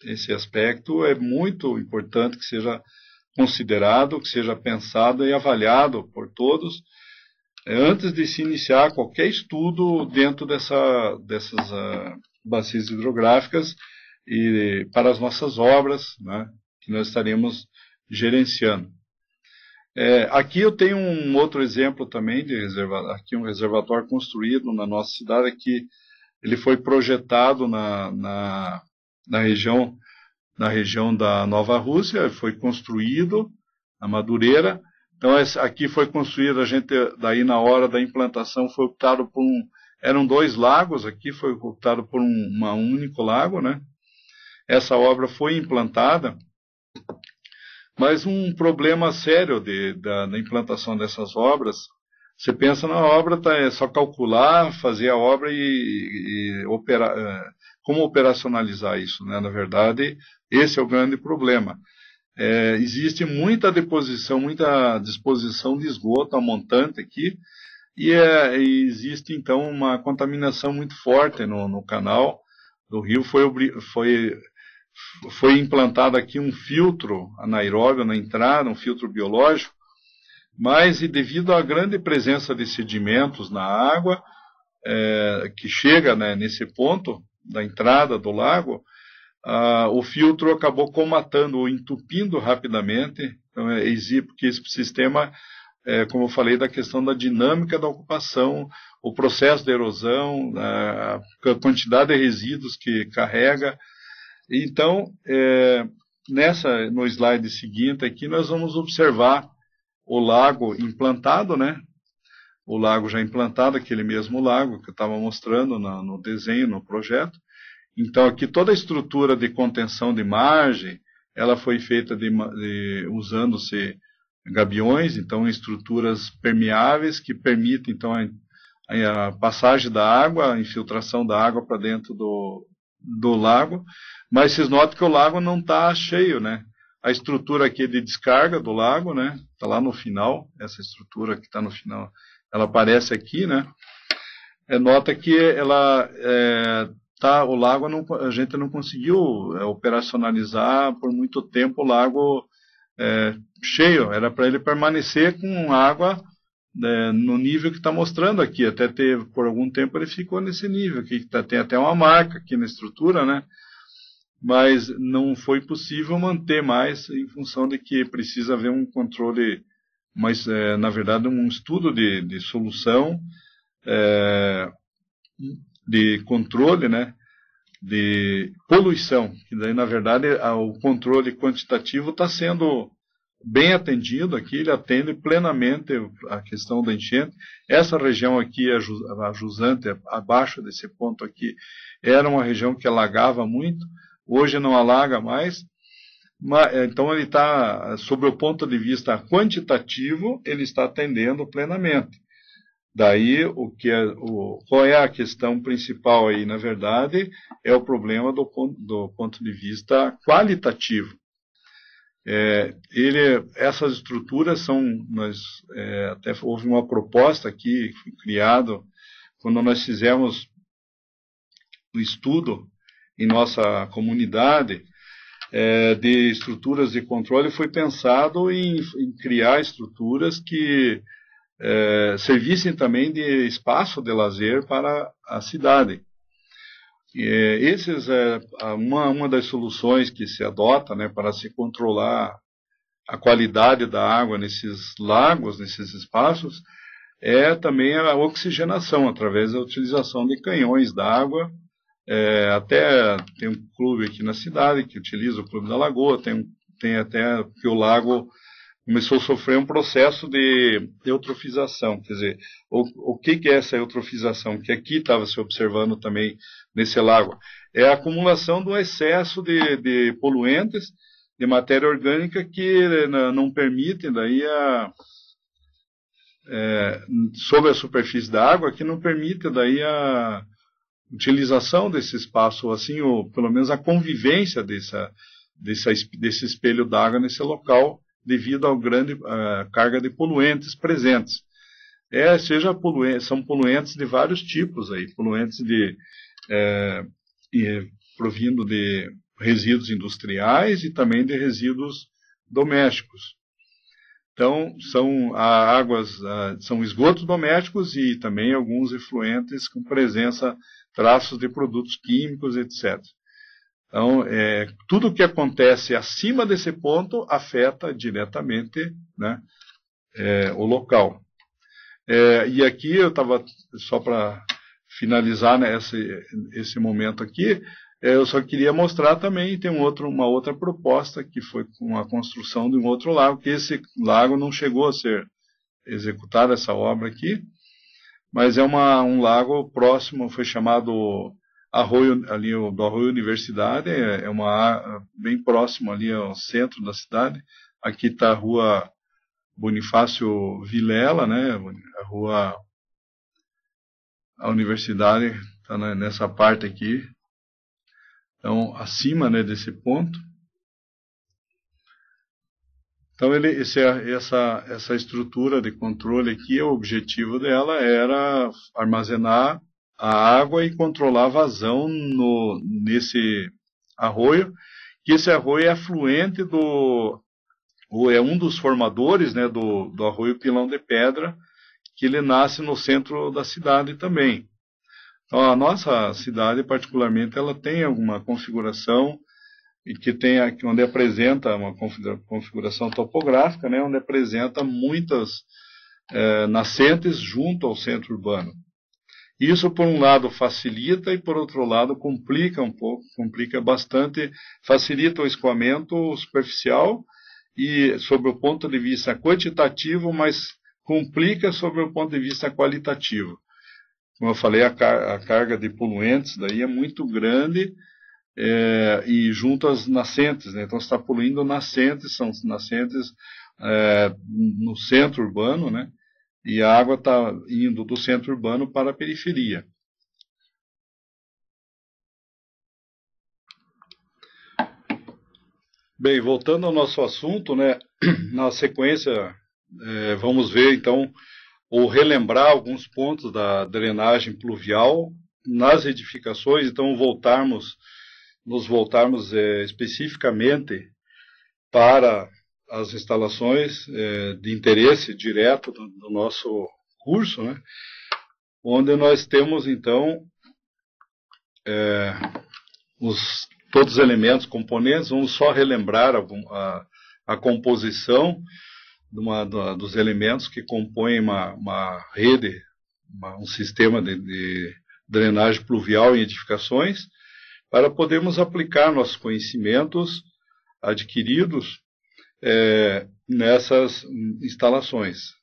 esse aspecto é muito importante que seja considerado, que seja pensado e avaliado por todos antes de se iniciar qualquer estudo dentro dessas bacias hidrográficas e para as nossas obras, né, que nós estaremos gerenciando. Aqui eu tenho um outro exemplo também de aqui um reservatório construído na nossa cidade, que ele foi projetado na região da Nova Rússia, foi construído na Madureira. Então aqui foi construído, daí na hora da implantação foi optado por eram 2 lagos, aqui foi optado por um único lago, né? Essa obra foi implantada Mas um problema sério da implantação dessas obras, você pensa na obra, é só calcular, fazer a obra e operar, como operacionalizar isso, né? Na verdade, esse é o grande problema. Existe muita disposição de esgoto a montante aqui, e existe então uma contaminação muito forte no canal do rio. Foi implantado aqui um filtro anaeróbio na entrada, um filtro biológico, mas e devido à grande presença de sedimentos na água, que chega, né, nesse ponto da entrada do lago, o filtro acabou comatando ou entupindo rapidamente, então, porque esse sistema, como eu falei, da questão da dinâmica da ocupação, o processo de erosão, a quantidade de resíduos que carrega. Então, no slide seguinte aqui, nós vamos observar o lago implantado, né? O lago já implantado, aquele mesmo lago que eu estava mostrando no desenho, no projeto. Então, aqui toda a estrutura de contenção de margem, ela foi feita usando-se gabiões, então estruturas permeáveis que permitem então a passagem da água, a infiltração da água para dentro do lago. Mas vocês notam que o lago não está cheio, né? A estrutura aqui de descarga do lago, né? Está lá no final, essa estrutura que está no final, ela aparece aqui, né? Nota que o lago a gente não conseguiu operacionalizar por muito tempo o lago cheio. Era para ele permanecer com água no nível que está mostrando aqui. Até por algum tempo ele ficou nesse nível, que tem até uma marca aqui na estrutura, né? Mas não foi possível manter mais em função de que precisa haver um controle, mas na verdade um estudo de solução, de controle, né, de poluição, que daí na verdade o controle quantitativo está sendo bem atendido aqui, ele atende plenamente a questão da enchente. Essa região aqui, a jusante, abaixo desse ponto aqui, era uma região que alagava muito. Hoje não alaga mais, então ele está, sob o ponto de vista quantitativo, ele está atendendo plenamente. Daí, qual é a questão principal aí, na verdade, é o problema do ponto de vista qualitativo. Essas estruturas até houve uma proposta aqui, criada, quando nós fizemos o estudo em nossa comunidade de estruturas de controle, foi pensado em criar estruturas que servissem também de espaço de lazer para a cidade. Uma das soluções que se adota, né, para se controlar a qualidade da água nesses lagos, nesses espaços, é também a oxigenação, através da utilização de canhões d'água. Até tem um clube aqui na cidade que utiliza o Clube da Lagoa, tem até que o lago começou a sofrer um processo de eutrofização. Quer dizer, o que é essa eutrofização? Que aqui estava se observando também nesse lago. É a acumulação do excesso de poluentes, de matéria orgânica que não permitem daí sobre a superfície da água, que não permite daí a utilização desse espaço, ou assim, ou pelo menos a convivência desse espelho d'água nesse local, devido à grande carga de poluentes presentes. São poluentes de vários tipos aí, poluentes provindo de resíduos industriais e também de resíduos domésticos. Então, são esgotos domésticos e também alguns efluentes com traços de produtos químicos, etc. Então, tudo o que acontece acima desse ponto afeta diretamente, né, o local. E aqui eu estava, só para finalizar, né, esse momento aqui, eu só queria mostrar também, tem uma outra proposta, que foi com a construção de um outro lago, que esse lago não chegou a ser executada, essa obra aqui, mas é um lago próximo, foi chamado Arroio, ali do Arroio Universidade, bem próximo ali ao centro da cidade, Aqui está a rua Bonifácio Vilela, né? A rua, a universidade está nessa parte aqui. Então, acima, né, desse ponto. Então, essa estrutura de controle aqui, o objetivo dela era armazenar a água e controlar a vazão nesse arroio, que esse arroio é afluente ou é um dos formadores, né, do arroio Pilão de Pedra, que ele nasce no centro da cidade também. Então, a nossa cidade, particularmente, ela tem alguma configuração e que tem aqui, onde apresenta uma configuração topográfica, né, onde apresenta muitas nascentes junto ao centro urbano. Isso, por um lado, facilita e, por outro lado, complica um pouco, complica bastante, facilita o escoamento superficial e, sob o ponto de vista quantitativo, mas complica sob o ponto de vista qualitativo. Como eu falei, a carga de poluentes daí é muito grande e junto às nascentes, né? Então você está poluindo nascentes, são nascentes no centro urbano, né? E a água está indo do centro urbano para a periferia. Bem, voltando ao nosso assunto, né? Na sequência, vamos ver então, ou relembrar alguns pontos da drenagem pluvial nas edificações, então nos voltarmos especificamente para as instalações de interesse direto do nosso curso, né? Onde nós temos, então, todos os elementos, componentes. Vamos só relembrar a composição dos elementos que compõem uma rede, um sistema de drenagem pluvial em edificações, para podermos aplicar nossos conhecimentos adquiridos nessas instalações.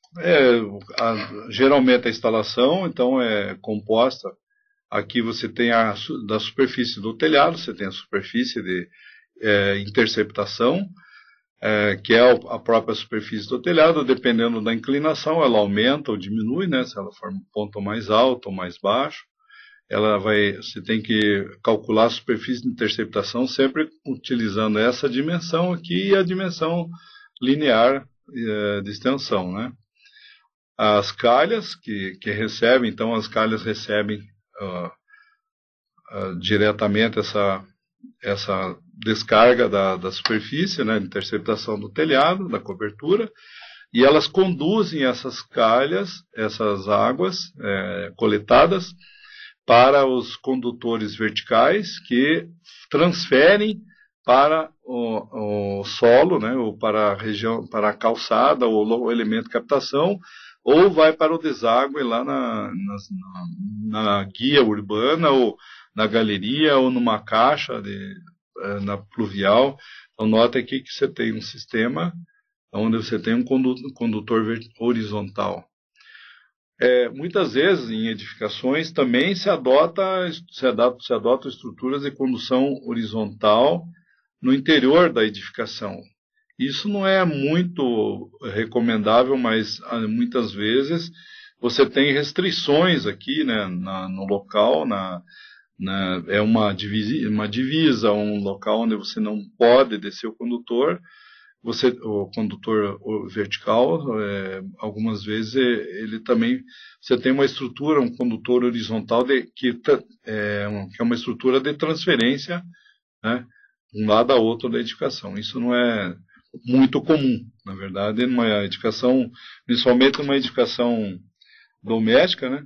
Geralmente a instalação, então, é composta, aqui você tem da superfície do telhado, você tem a superfície de interceptação, que é a própria superfície do telhado. Dependendo da inclinação, ela aumenta ou diminui, né? Se ela for um ponto mais alto ou mais baixo, você tem que calcular a superfície de interceptação sempre utilizando essa dimensão aqui e a dimensão linear de extensão, né? As calhas que recebem, então as calhas recebem diretamente essa descarga da superfície, né, de interceptação do telhado, da cobertura, e elas conduzem essas calhas, essas águas coletadas, para os condutores verticais, que transferem para o solo, né, ou para a região, para a calçada, ou o elemento de captação, ou vai para o deságue lá na guia urbana, ou na galeria, ou numa caixa na pluvial. Então, nota aqui que você tem um sistema onde você tem um condutor horizontal. Muitas vezes, em edificações, também se adotam estruturas de condução horizontal no interior da edificação. Isso não é muito recomendável, mas muitas vezes você tem restrições aqui, né, no local, é uma divisa, um local onde você não pode descer o condutor. O condutor vertical, algumas vezes ele também, você tem uma estrutura, um condutor horizontal que é uma estrutura de transferência, né, de um lado a outro da edificação. Isso não é muito comum, na verdade, numa edificação, principalmente numa edificação doméstica, né,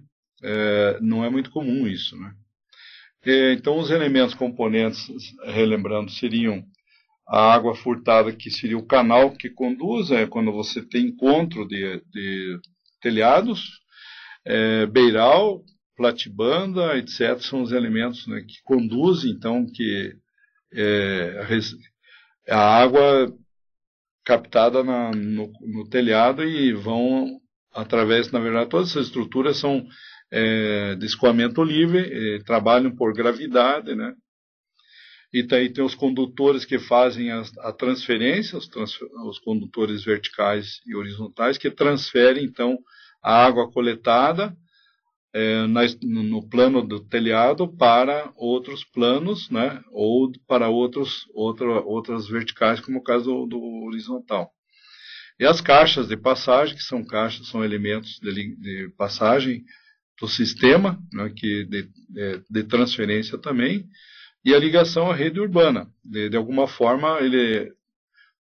não é muito comum isso, né. Então, os elementos componentes, relembrando, seriam a água furtada, que seria o canal que conduz, quando você tem encontro de telhados, beiral, platibanda, etc., são os elementos, né, que conduzem, então, a água captada no telhado e vão através, na verdade, todas essas estruturas são de escoamento livre, trabalham por gravidade, né? E daí tem os condutores que fazem a transferência, os condutores verticais e horizontais, que transferem, então, a água coletada no plano do telhado para outros planos, né, ou para outras verticais, como o caso do horizontal. E as caixas de passagem, que são elementos de passagem do sistema, né, de transferência também, e a ligação à rede urbana. De alguma forma,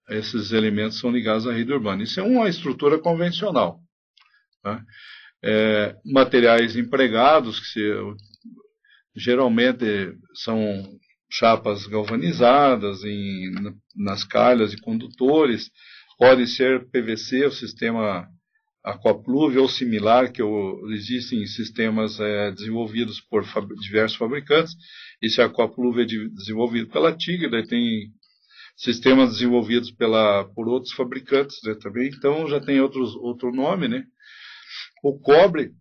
esses elementos são ligados à rede urbana. Isso é uma estrutura convencional. Né? Materiais empregados, geralmente são chapas galvanizadas nas calhas e condutores, pode ser PVC, o sistema aquapluve ou similar, que existem sistemas desenvolvidos por diversos fabricantes. Esse aquapluve é desenvolvido pela TIG, daí tem sistemas desenvolvidos por outros fabricantes, né, também, então já tem outro nome, né? O cobre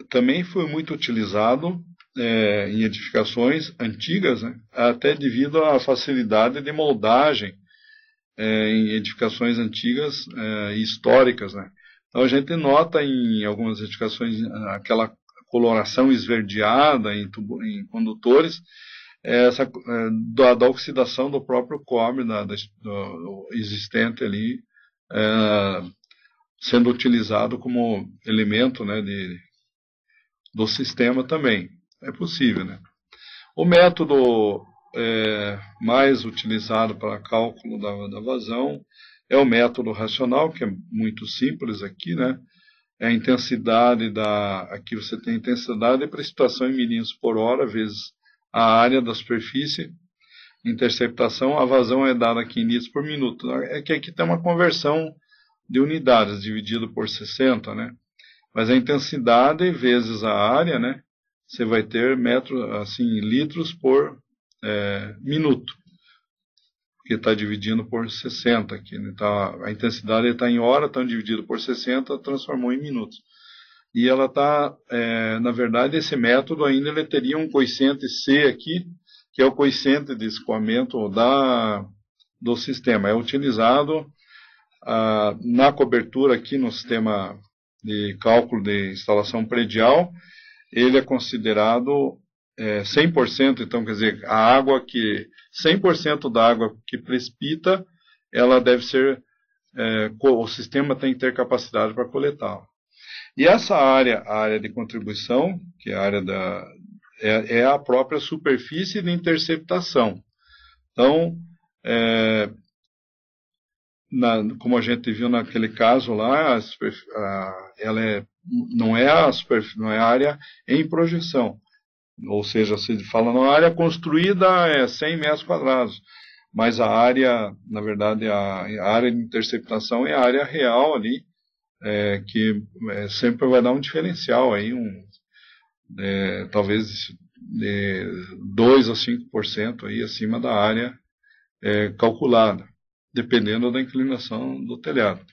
também foi muito utilizado em edificações antigas, né, até devido à facilidade de moldagem em edificações antigas e históricas, né. Então a gente nota em algumas edificações aquela coloração esverdeada em condutores, da oxidação do próprio cobre do existente ali, sendo utilizado como elemento, né, do sistema também. É possível, né? O método mais utilizado para cálculo da vazão é o método racional, que é muito simples aqui, né? É a intensidade aqui você tem a intensidade de precipitação em milímetros por hora, vezes a área da superfície, interceptação, a vazão é dada aqui em litros por minuto. É que aqui tem uma conversão de unidades, dividido por 60, né? Mas a intensidade vezes a área, né? Você vai ter litros por minuto, porque está dividindo por 60 aqui, né? Então, a intensidade está em hora, então dividido por 60, transformou em minutos. E ela está, na verdade, esse método ainda ele teria um coeficiente C aqui, que é o coeficiente de escoamento do sistema. É utilizado na cobertura aqui no sistema de cálculo de instalação predial. Ele é considerado 100%, então quer dizer, 100% da água que precipita, ela deve ser, o sistema tem que ter capacidade para coletá-la. E essa área, a área de contribuição, que é a área é a própria superfície de interceptação. Então, como a gente viu naquele caso lá, ela não é a área em projeção. Ou seja, se fala na área construída 100 metros quadrados. Mas a área, na verdade, a área de interceptação é a área real ali, que sempre vai dar um diferencial aí, talvez de 2 a 5% aí acima da área calculada, dependendo da inclinação do telhado.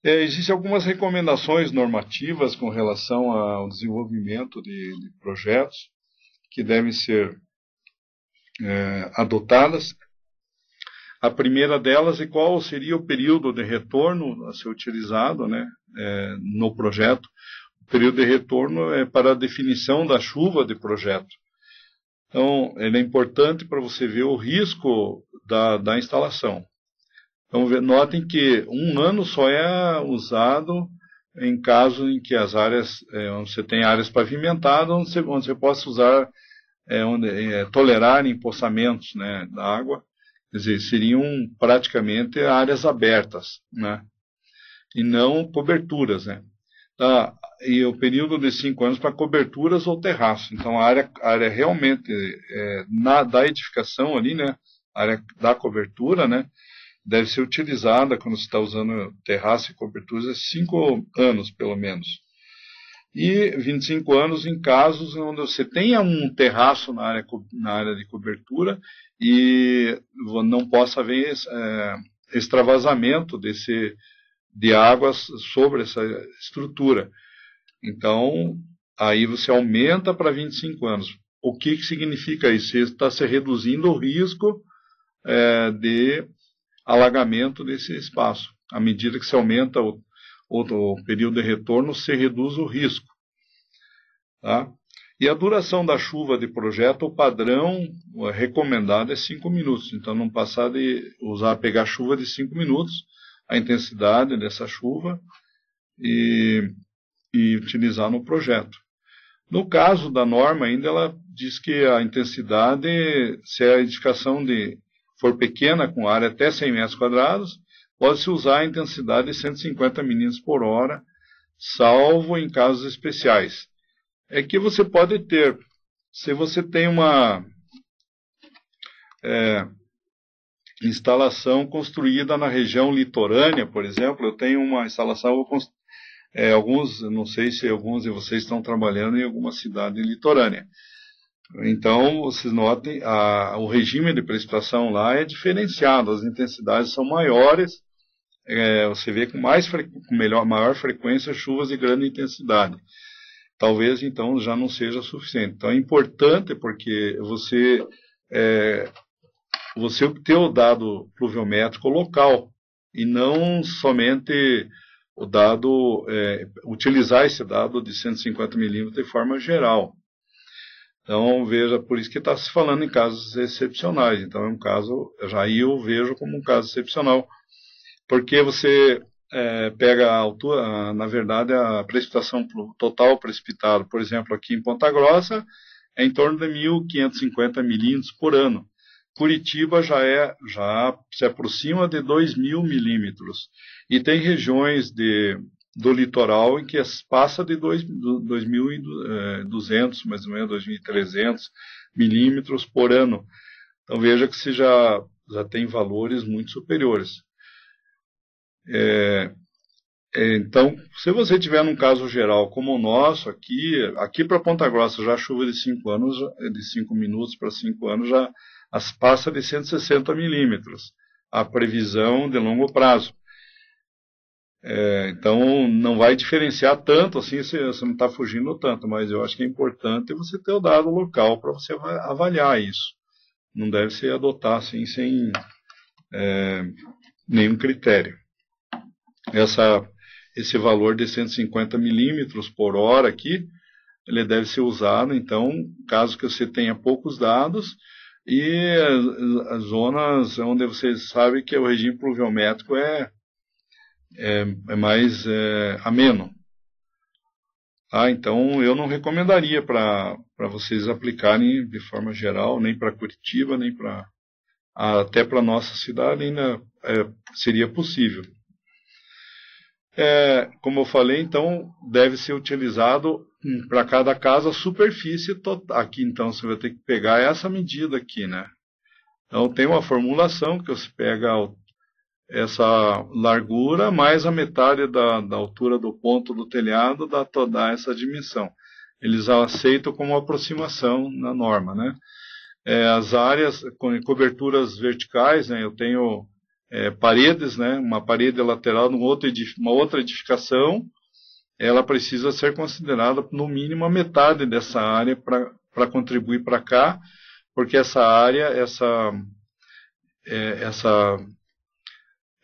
Existem algumas recomendações normativas com relação ao desenvolvimento de projetos que devem ser adotadas. A primeira delas é qual seria o período de retorno a ser utilizado, né, no projeto. O período de retorno é para a definição da chuva de projeto. Então, ele é importante para você ver o risco da instalação. Então, notem que 1 ano só é usado em caso em que as áreas, onde você tem áreas pavimentadas, onde você possa usar, tolerar empoçamentos, né, da água. Quer dizer, seriam praticamente áreas abertas, né, e não coberturas, né. E o período de 5 anos para coberturas ou terraço. Então, a área realmente da edificação ali, né, a área da cobertura, né, deve ser utilizada quando você está usando terraço e coberturas 5 anos, pelo menos. E 25 anos em casos onde você tenha um terraço na área de cobertura e não possa haver extravasamento de águas sobre essa estrutura. Então, aí você aumenta para 25 anos. O que significa isso? Você está se reduzindo o risco de alagamento desse espaço. À medida que se aumenta o período de retorno, se reduz o risco. Tá? E a duração da chuva de projeto, o padrão recomendado é 5 minutos. Então, não passar de pegar chuva de 5 minutos, a intensidade dessa chuva, e utilizar no projeto. No caso da norma, ainda ela diz que a intensidade, se a edificação for pequena, com área até 100 metros quadrados, pode-se usar a intensidade de 150 milímetros por hora, salvo em casos especiais. É que você pode ter, se você tem uma instalação construída na região litorânea, por exemplo, eu tenho uma instalação, não sei se alguns de vocês estão trabalhando em alguma cidade litorânea. Então, vocês notem, o regime de precipitação lá é diferenciado, as intensidades são maiores, você vê com maior frequência chuvas de grande intensidade. Talvez, então, já não seja suficiente. Então, é importante porque você obter o dado pluviométrico local e não somente o dado, utilizar esse dado de 150 milímetros de forma geral. Então, veja, por isso que está se falando em casos excepcionais. Então, é um caso, já eu vejo como um caso excepcional, porque você pega a altura, na verdade, a precipitação total precipitada, por exemplo, aqui em Ponta Grossa, é em torno de 1.550 milímetros por ano. Curitiba já se aproxima de 2.000 milímetros. E tem regiões do litoral em que passa de 2.200, mais ou menos 2.300 milímetros por ano. Então veja que se já tem valores muito superiores. Então, se você tiver num caso geral como o nosso, aqui para Ponta Grossa, já a chuva de 5 anos, de 5 minutos para 5 anos, já passa de 160 milímetros, a previsão de longo prazo. Então, não vai diferenciar tanto, assim, você não está fugindo tanto, mas eu acho que é importante você ter o dado local para você avaliar isso. Não deve se adotar assim, sem nenhum critério. Esse valor de 150 milímetros por hora aqui, ele deve ser usado, então, caso que você tenha poucos dados, e as zonas onde você sabe que o regime pluviométrico é mais ameno. Então, eu não recomendaria para vocês aplicarem de forma geral, nem para Curitiba, nem até para nossa cidade ainda seria possível. Como eu falei, então, deve ser utilizado para cada casa a superfície total. Aqui, então, você vai ter que pegar essa medida aqui, né? Então, tem uma formulação que você pega essa largura mais a metade da altura do ponto do telhado dá essa dimensão. Eles aceitam como aproximação na norma, né? As áreas com coberturas verticais, né? Eu tenho paredes, né? Uma parede lateral numa outra edificação, ela precisa ser considerada no mínimo a metade dessa área para contribuir para cá, porque essa área,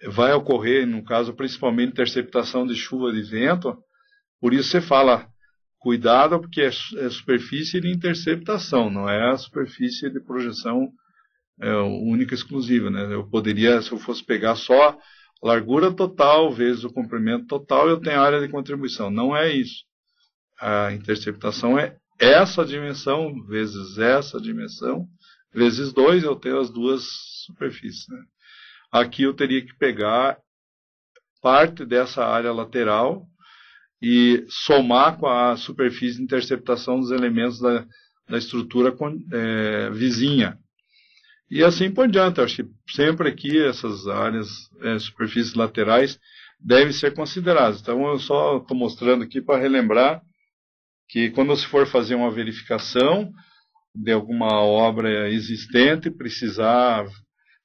vai ocorrer, no caso, principalmente interceptação de chuva de vento, por isso você fala, cuidado, porque é superfície de interceptação, não é a superfície de projeção única e exclusiva, né? Eu poderia, se eu fosse pegar só a largura total vezes o comprimento total, eu tenho área de contribuição. Não é isso. A interceptação é essa dimensão vezes essa dimensão, vezes 2, eu tenho as duas superfícies, né? Aqui eu teria que pegar parte dessa área lateral e somar com a superfície de interceptação dos elementos da estrutura vizinha. E assim por diante. Eu acho que sempre aqui essas áreas, superfícies laterais, devem ser consideradas. Então eu só estou mostrando aqui para relembrar que quando você for fazer uma verificação de alguma obra existente, precisar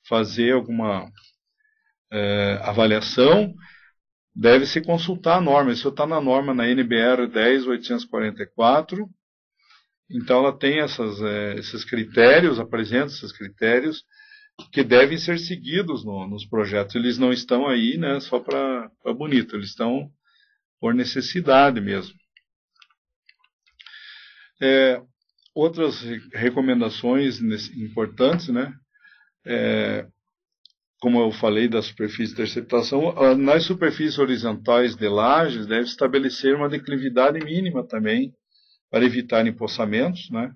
fazer alguma avaliação, deve-se consultar a norma. Isso está na norma, na NBR 10.844, Então ela tem esses critérios, apresenta esses critérios que devem ser seguidos nos projetos. Eles não estão aí, né, só para bonito, eles estão por necessidade mesmo. Outras recomendações importantes, né, como eu falei da superfície de interceptação, nas superfícies horizontais de lajes deve estabelecer uma declividade mínima também para evitar empoçamentos, né?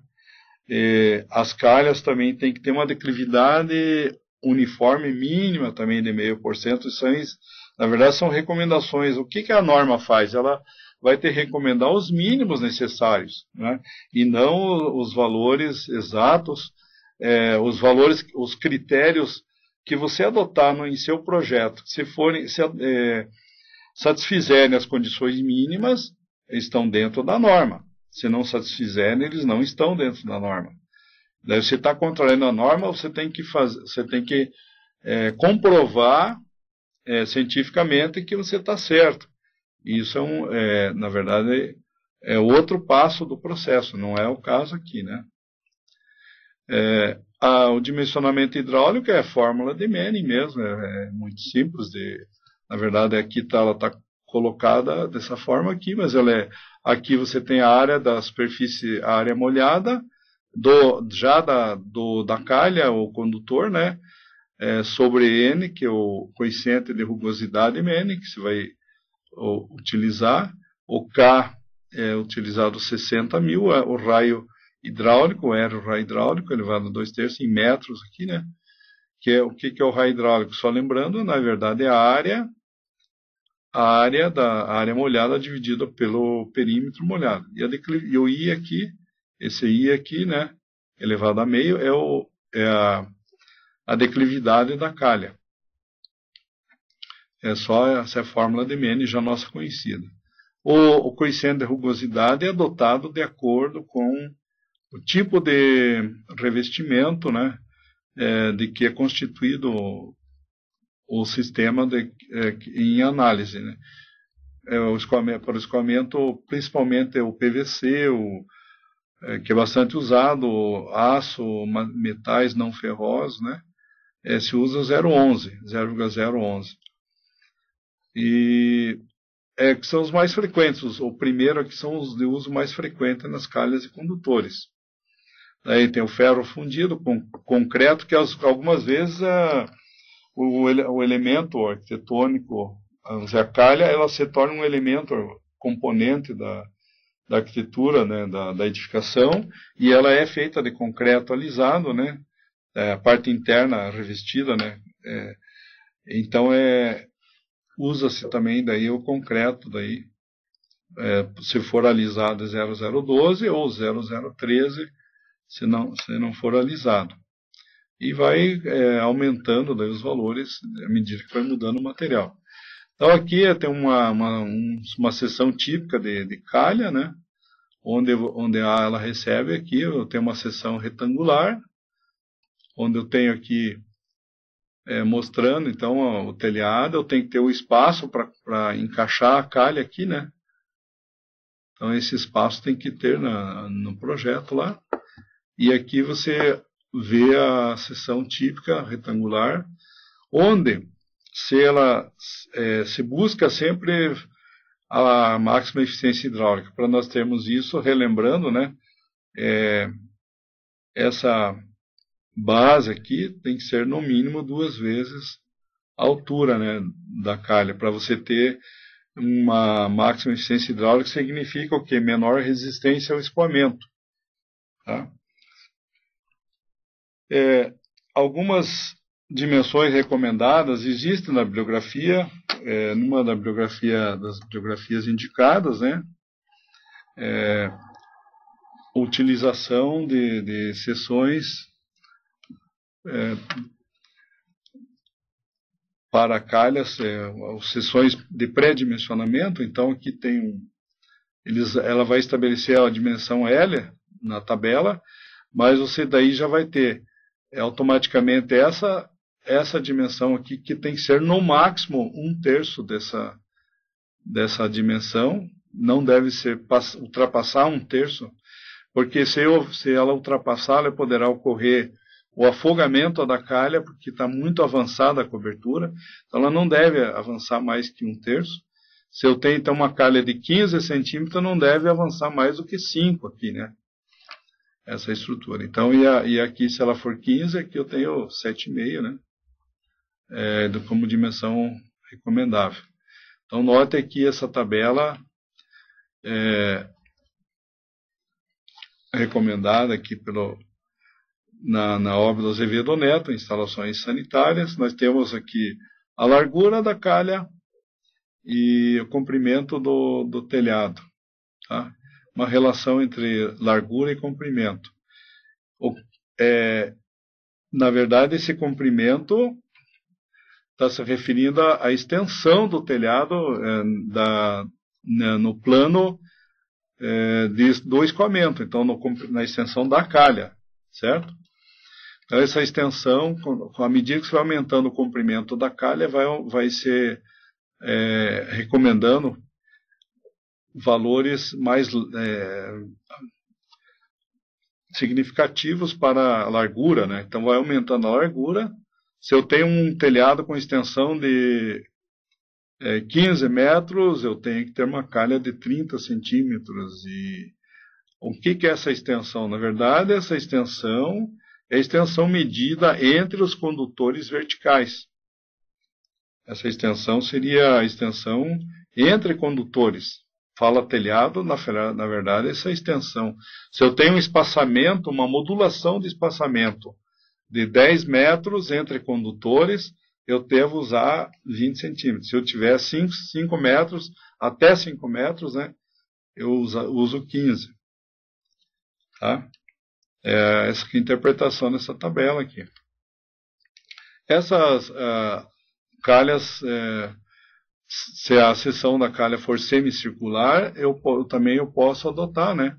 As calhas também tem que ter uma declividade uniforme mínima também de 0,5%. Isso, na verdade, são recomendações. O que a norma faz? Ela vai ter que recomendar os mínimos necessários, né? E não os valores exatos, os critérios que você adotar em seu projeto. Se satisfizerem as condições mínimas, estão dentro da norma. Se não satisfizerem, eles não estão dentro da norma. Daí você está contrariando a norma, você tem que comprovar cientificamente que você está certo. Isso na verdade, é outro passo do processo, não é o caso aqui, né? O dimensionamento hidráulico é a fórmula de Manning mesmo, é muito simples. Na verdade, aqui ela está colocada dessa forma aqui, mas aqui você tem a área da superfície, a área molhada, da calha, o condutor, né, sobre N, que é o coeficiente de rugosidade Manning, que você vai utilizar. O K é utilizado 60.000, o raio hidráulico, o raio hidráulico, elevado a 2/3 em metros aqui, né? O que é o raio hidráulico? Só lembrando, na verdade, é a área molhada dividida pelo perímetro molhado. E o I aqui, esse I aqui, né, elevado a meio, é a declividade da calha. Essa é a fórmula de Manning, já nossa conhecida. O coeficiente de rugosidade é adotado de acordo com o tipo de revestimento, né, de que é constituído o sistema em análise, né. Para o escoamento, principalmente o PVC, que é bastante usado, aço, metais não ferrosos, né, se usa 0,011. E que são os mais frequentes. O primeiro aqui são os de uso mais frequente nas calhas e condutores. Aí tem o ferro fundido com concreto, que algumas vezes o elemento arquitetônico, a calha, ela se torna um elemento, componente da arquitetura, né, da edificação, e ela é feita de concreto alisado, né, a parte interna revestida, né, então usa-se também daí o concreto, daí, se for alisado 0012 ou 0013, se não for alisado. E vai aumentando daí os valores à medida que vai mudando o material. Então aqui tem uma seção típica de calha, né, onde ela recebe aqui, eu tenho uma seção retangular, onde eu tenho aqui mostrando então o telhado, eu tenho que ter o espaço para encaixar a calha aqui, né. Então esse espaço tem que ter no projeto lá. E aqui você vê a seção típica retangular, onde se busca sempre a máxima eficiência hidráulica. Para nós termos isso, relembrando, né, essa base aqui tem que ser no mínimo 2 vezes a altura, né, da calha, para você ter uma máxima eficiência hidráulica. Significa o quê? Menor resistência ao escoamento. Tá? Algumas dimensões recomendadas existem na bibliografia, numa das bibliografias indicadas, né, utilização de seções para calhas, seções de pré-dimensionamento. Então aqui ela vai estabelecer a dimensão L na tabela, mas você daí já vai ter automaticamente essa dimensão aqui, que tem que ser no máximo 1/3 dessa dimensão, não deve ultrapassar 1/3, porque se ela ultrapassar, ela poderá ocorrer o afogamento da calha, porque está muito avançada a cobertura, então ela não deve avançar mais que 1/3. Se eu tenho, então, uma calha de 15 centímetros, não deve avançar mais do que 5 aqui, né? Essa estrutura. Então, e aqui, se ela for 15, aqui eu tenho 7,5, né? Como dimensão recomendável. Então, note aqui essa tabela recomendada aqui na obra do Azevedo Neto, instalações sanitárias. Nós temos aqui a largura da calha e o comprimento do telhado, tá? Uma relação entre largura e comprimento. Na verdade, esse comprimento está se referindo à extensão do telhado no plano do escoamento, então na extensão da calha, certo? Então essa extensão, à medida que você vai aumentando o comprimento da calha, vai ser recomendando valores mais significativos para a largura, né? Então vai aumentando a largura. Se eu tenho um telhado com extensão de 15 metros, eu tenho que ter uma calha de 30 centímetros. E o que é essa extensão? Na verdade, essa extensão é a extensão medida entre os condutores verticais. Essa extensão seria a extensão entre condutores. Fala telhado, na verdade, essa extensão. Se eu tenho um espaçamento, uma modulação de espaçamento de 10 metros entre condutores, eu devo usar 20 centímetros. Se eu tiver 5 metros, até 5 metros, né, eu uso 15. Tá? Essa aqui é a interpretação dessa tabela aqui. Essas calhas, se a seção da calha for semicircular, eu posso adotar, né?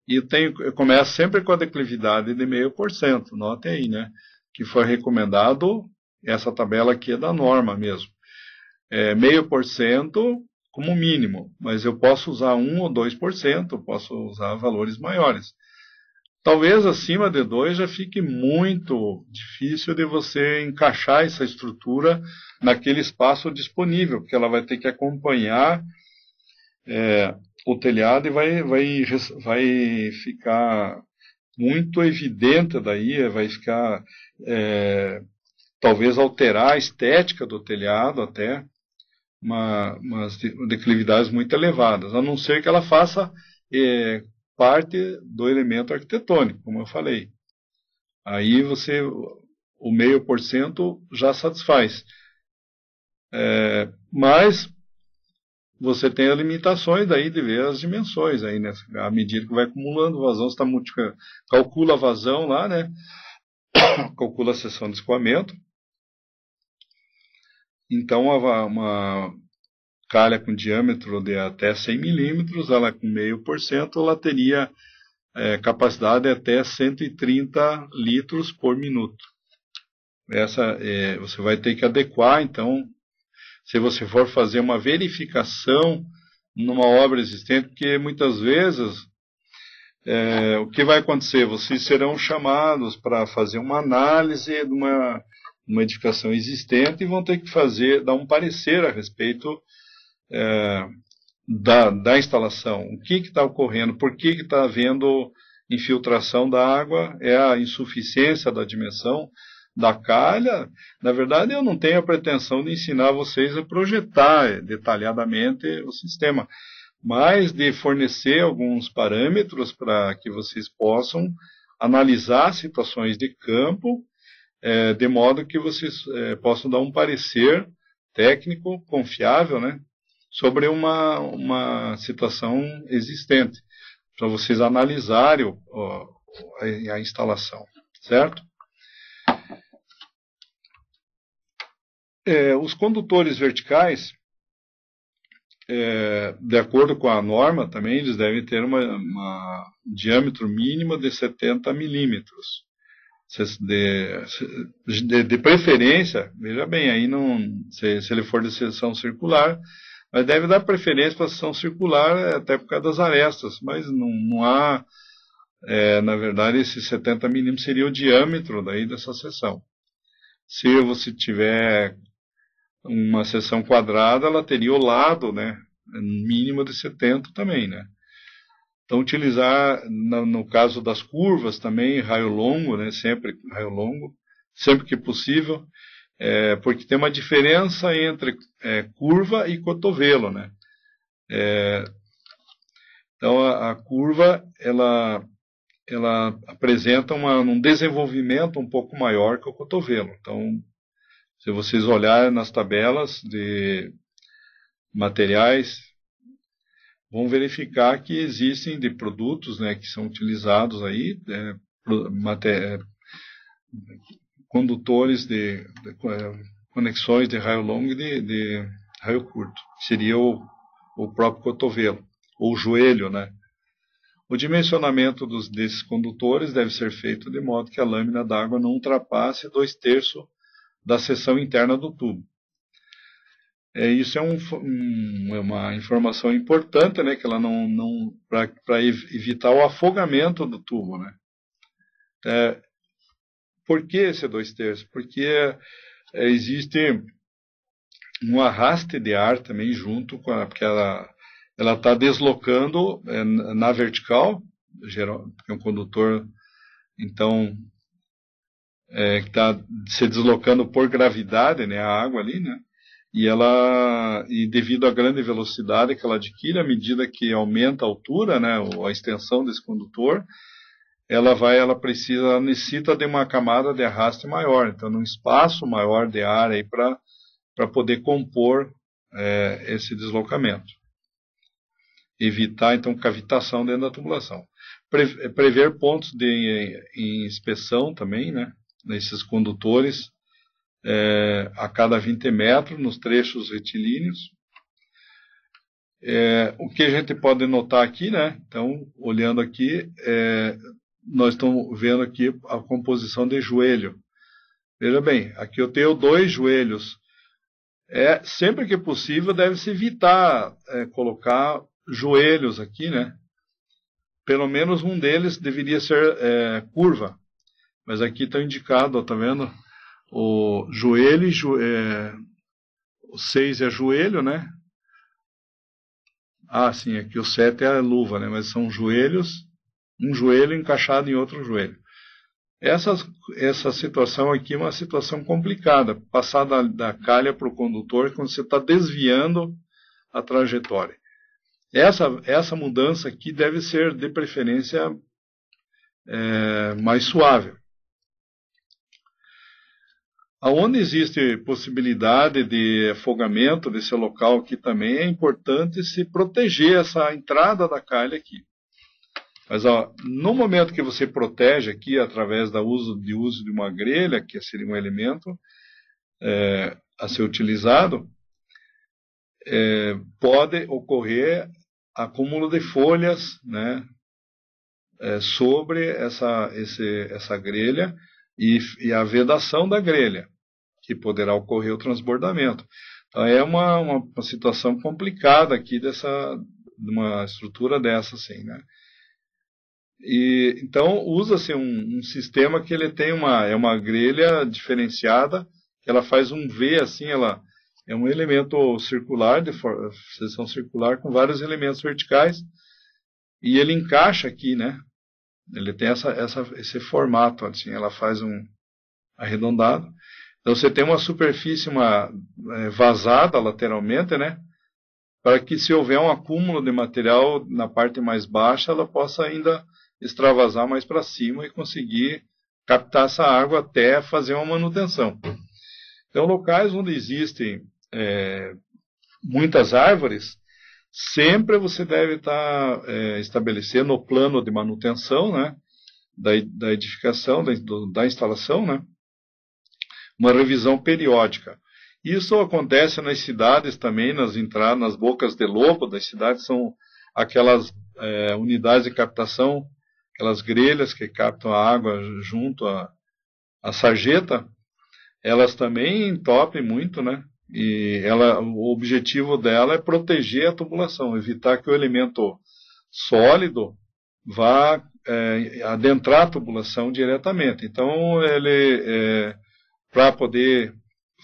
E eu começo sempre com a declividade de 0,5%. Note aí, né? Que foi recomendado, essa tabela aqui é da norma mesmo. 0,5% como mínimo, mas eu posso usar 1 ou 2%, eu posso usar valores maiores. Talvez acima de 2 já fique muito difícil de você encaixar essa estrutura naquele espaço disponível, porque ela vai ter que acompanhar o telhado e vai ficar muito evidente daí, vai ficar, talvez alterar a estética do telhado até, umas declividades muito elevadas, a não ser que ela faça parte do elemento arquitetônico, como eu falei. Aí o 0,5% já satisfaz. Mas você tem as limitações daí de ver as dimensões aí, né? À medida que vai acumulando vazão, você calcula a vazão lá, né? Calcula a seção de escoamento. Então, uma calha com diâmetro de até 100 milímetros, ela com 0,5%, ela teria capacidade de até 130 litros por minuto. Você vai ter que adequar, então, se você for fazer uma verificação numa obra existente, porque muitas vezes o que vai acontecer? Vocês serão chamados para fazer uma análise de uma edificação existente e vão ter que dar um parecer a respeito da instalação. O que está ocorrendo? Por que está havendo infiltração da água? É a insuficiência da dimensão da calha? Na verdade, eu não tenho a pretensão de ensinar vocês a projetar detalhadamente o sistema, mas de fornecer alguns parâmetros para que vocês possam analisar situações de campo, de modo que vocês possam dar um parecer técnico confiável, né, sobre uma situação existente, para vocês analisarem a instalação, certo? Os condutores verticais, de acordo com a norma também, eles devem ter um diâmetro mínimo de 70 milímetros. De preferência, veja bem, aí se ele for de seção circular, mas deve dar preferência para a seção circular até por causa das arestas, mas não há Na verdade, esses 70 milímetros seria o diâmetro daí dessa seção. Se você tiver uma seção quadrada, ela teria o lado, né, mínimo de 70 também, né. Então, utilizar, no caso das curvas também, raio longo, né, sempre raio longo, sempre que possível, porque tem uma diferença entre curva e cotovelo, né. Então, a curva, ela apresenta um desenvolvimento um pouco maior que o cotovelo. Então, se vocês olharem nas tabelas de materiais, vão verificar que existem de produtos, né, que são utilizados aí, condutores de conexões de raio longo e de raio curto, que seria o próprio cotovelo, ou joelho, né? O dimensionamento desses condutores deve ser feito de modo que a lâmina d'água não ultrapasse 2/3 da seção interna do tubo. Isso é uma informação importante, né, que ela não para evitar o afogamento do tubo, né. Por que esse 2/3? Porque existe um arraste de ar também junto com porque ela está deslocando na vertical, porque é um condutor, então, que está se deslocando por gravidade, né, a água ali, né, e devido à grande velocidade que ela adquire, à medida que aumenta a altura, né, a extensão desse condutor, ela necessita de uma camada de arraste maior, então, num espaço maior de ar aí para poder compor esse deslocamento. Evitar, então, cavitação dentro da tubulação. Prever pontos de inspeção também, né, nesses condutores, a cada 20 metros, nos trechos retilíneos. O que a gente pode notar aqui, né, então, olhando aqui, nós estamos vendo aqui a composição de joelho. Veja bem, aqui eu tenho 2 joelhos. Sempre que possível, deve-se evitar colocar joelhos aqui, né? Pelo menos um deles deveria ser curva. Mas aqui está indicado, ó, tá vendo? O joelho, o 6 é joelho, né? Sim, aqui o 7 é a luva, né? Mas são joelhos, um joelho encaixado em outro joelho. Essa situação aqui é uma situação complicada, passar da calha para o condutor quando você está desviando a trajetória. Essa mudança aqui deve ser, de preferência, mais suave. Aonde existe possibilidade de afogamento desse local aqui também, é importante se proteger essa entrada da calha aqui. Mas no momento que você protege aqui, através do uso de uma grelha, que seria um elemento a ser utilizado, pode ocorrer acúmulo de folhas, né, sobre essa grelha e a vedação da grelha, que poderá ocorrer o transbordamento. Então é uma situação complicada aqui de uma estrutura dessa, assim, né? Então usa-se um sistema que ele tem uma grelha diferenciada, que ela faz um V assim, ela é um elemento circular, de seção circular, com vários elementos verticais, e ele encaixa aqui, né? Ele tem esse formato, assim, ela faz um arredondado. Então você tem uma superfície vazada lateralmente, né? Para que, se houver um acúmulo de material na parte mais baixa, ela possa ainda extravasar mais para cima e conseguir captar essa água até fazer uma manutenção. Então, locais onde existem muitas árvores, sempre você deve estar estabelecendo o plano de manutenção, né, da edificação, da instalação, né, uma revisão periódica. Isso acontece nas cidades também, nas bocas de lobo das cidades, são aquelas unidades de captação, aquelas grelhas que captam a água junto à sarjeta, elas também entopem muito, né? E o objetivo dela é proteger a tubulação, evitar que o elemento sólido vá adentrar a tubulação diretamente. Então, ele, para poder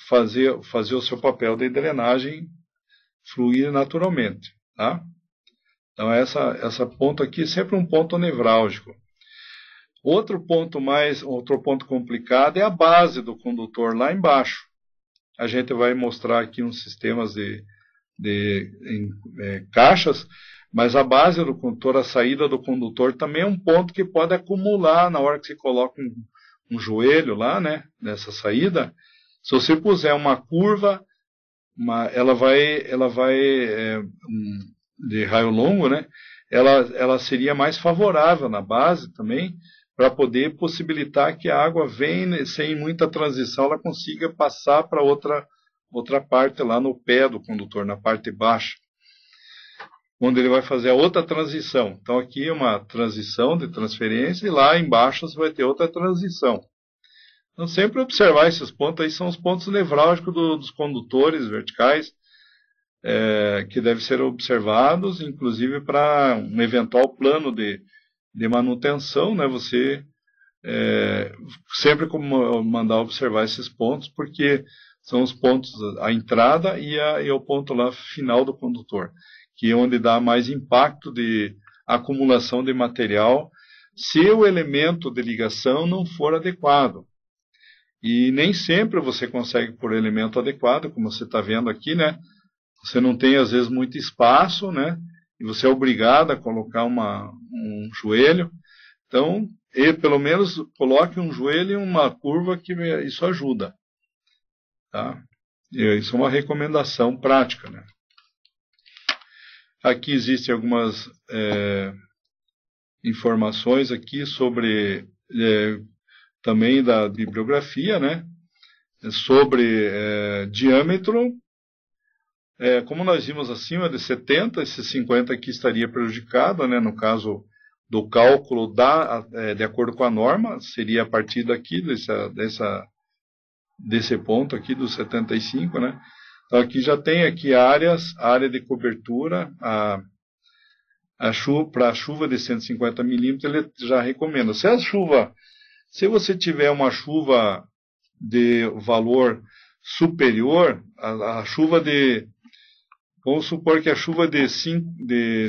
fazer o seu papel de drenagem fluir naturalmente, tá? Então, essa ponto aqui é sempre um ponto nevrálgico. Outro ponto complicado é a base do condutor lá embaixo. A gente vai mostrar aqui uns sistemas de caixas, mas a base do condutor, a saída do condutor, também é um ponto que pode acumular na hora que você coloca um joelho lá, né, nessa saída. Se você puser uma curva, ela vai de raio longo, né, ela seria mais favorável na base também, para poder possibilitar que a água venha sem muita transição, ela consiga passar para outra parte lá no pé do condutor, na parte baixa, onde ele vai fazer a outra transição. Então aqui é uma transição de transferência e lá embaixo você vai ter outra transição. Então sempre observar esses pontos aí, são os pontos nevrálgicos dos condutores verticais, que devem ser observados, inclusive para um eventual plano de manutenção, né, você sempre mandar observar esses pontos, porque são os pontos, a entrada e o ponto lá final do condutor, que é onde dá mais impacto de acumulação de material, se o elemento de ligação não for adequado. E nem sempre você consegue por elemento adequado, como você está vendo aqui, né? Você não tem, às vezes, muito espaço, né? E você é obrigado a colocar um joelho. Então, pelo menos coloque um joelho em uma curva, que isso ajuda. Tá? Isso é uma recomendação prática, né? Aqui existem algumas informações aqui sobre também da bibliografia, né? Sobre diâmetro. Como nós vimos acima de 70, esse 50 aqui estaria prejudicado, né? No caso do cálculo de acordo com a norma, seria a partir daqui, desse ponto aqui, do 75, né? Então aqui já tem aqui área de cobertura, para a chuva de 150 milímetros, ele já recomenda. Se você tiver uma chuva de valor superior, a chuva vamos supor que a chuva de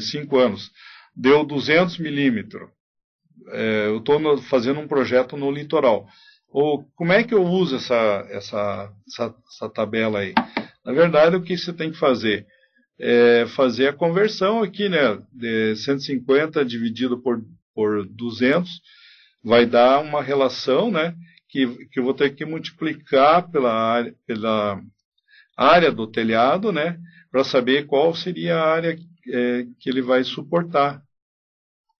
5 anos deu 200 milímetros. Eu estou fazendo um projeto no litoral. Como é que eu uso essa tabela aí? Na verdade, o que você tem que fazer? Fazer a conversão aqui, né? De 150 dividido por 200, vai dar uma relação, né? Que eu vou ter que multiplicar pela área do telhado, né? Para saber qual seria a área que ele vai suportar,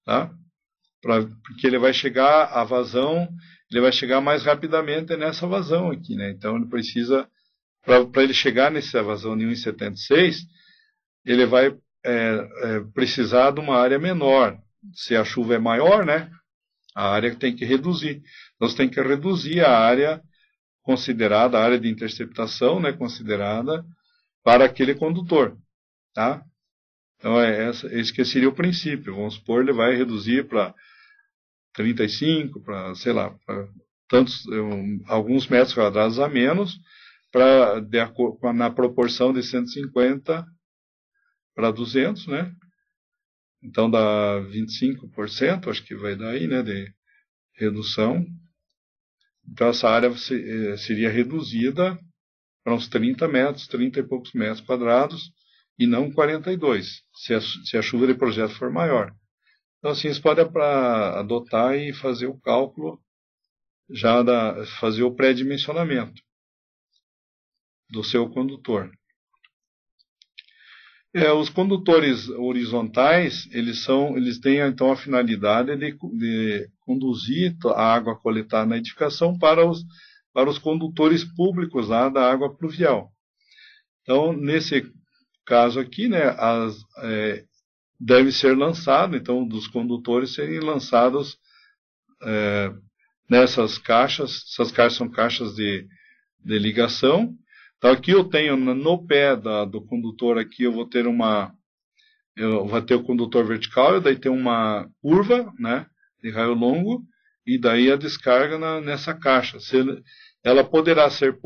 tá? Porque ele vai chegar à vazão, ele vai chegar mais rapidamente nessa vazão aqui, né? Então ele precisa, para ele chegar nessa vazão de 1,76, ele vai precisar de uma área menor. Se a chuva é maior, né? A área tem que reduzir. Então você tem que reduzir a área considerada, a área de interceptação, né? Considerada para aquele condutor, tá? Então, esse que seria o princípio. Vamos supor, ele vai reduzir para 35, para, sei lá, alguns metros quadrados a menos, na proporção de 150 para 200, né? Então, dá 25%, acho que vai dar aí, né, de redução. Então, essa área seria reduzida para uns 30 e poucos metros quadrados, e não 42, se a chuva de projeto for maior. Então, assim, você pode adotar e fazer o cálculo, fazer o pré-dimensionamento do seu condutor. Os condutores horizontais, eles têm, então, a finalidade de conduzir a água coletada na edificação para os condutores públicos lá da água pluvial. Então, nesse caso aqui, né, deve ser lançado, então, dos condutores serem lançados nessas caixas. Essas caixas são caixas de ligação. Então, aqui eu tenho, no pé do condutor, aqui eu vou ter o condutor vertical, e daí tem uma curva, né, de raio longo, e daí a descarga nessa caixa. Ela poderá ser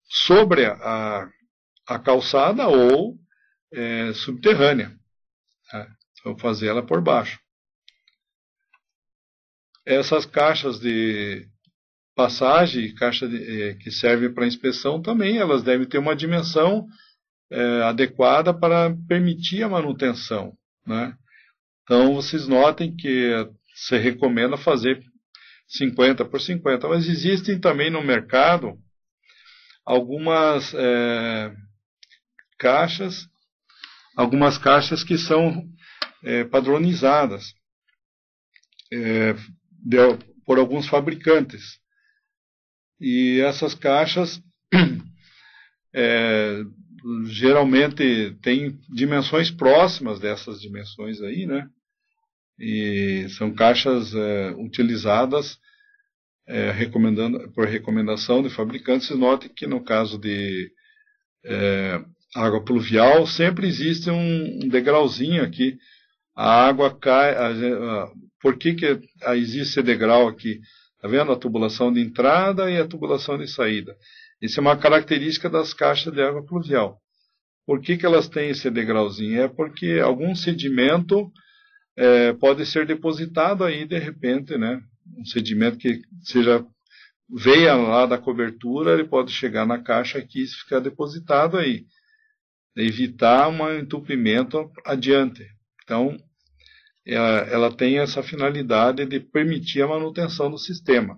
sobre a calçada ou subterrânea. Tá? Então, fazer ela por baixo. Essas caixas de passagem, que servem para inspeção também, elas devem ter uma dimensão adequada para permitir a manutenção, né? Então, vocês notem que se recomenda fazer 50 por 50, mas existem também no mercado algumas caixas que são padronizadas por alguns fabricantes. E essas caixas geralmente têm dimensões próximas dessas dimensões aí, né? E são caixas utilizadas por recomendação de fabricantes. Note que no caso de água pluvial sempre existe um degrauzinho aqui. A água cai. Por que existe esse degrau aqui? Está vendo a tubulação de entrada e a tubulação de saída? Isso é uma característica das caixas de água pluvial. Por que elas têm esse degrauzinho? É porque algum sedimento pode ser depositado aí de repente, né? Um sedimento que veio lá da cobertura, ele pode chegar na caixa aqui e ficar depositado aí. Evitar um entupimento adiante. Então, ela tem essa finalidade de permitir a manutenção do sistema.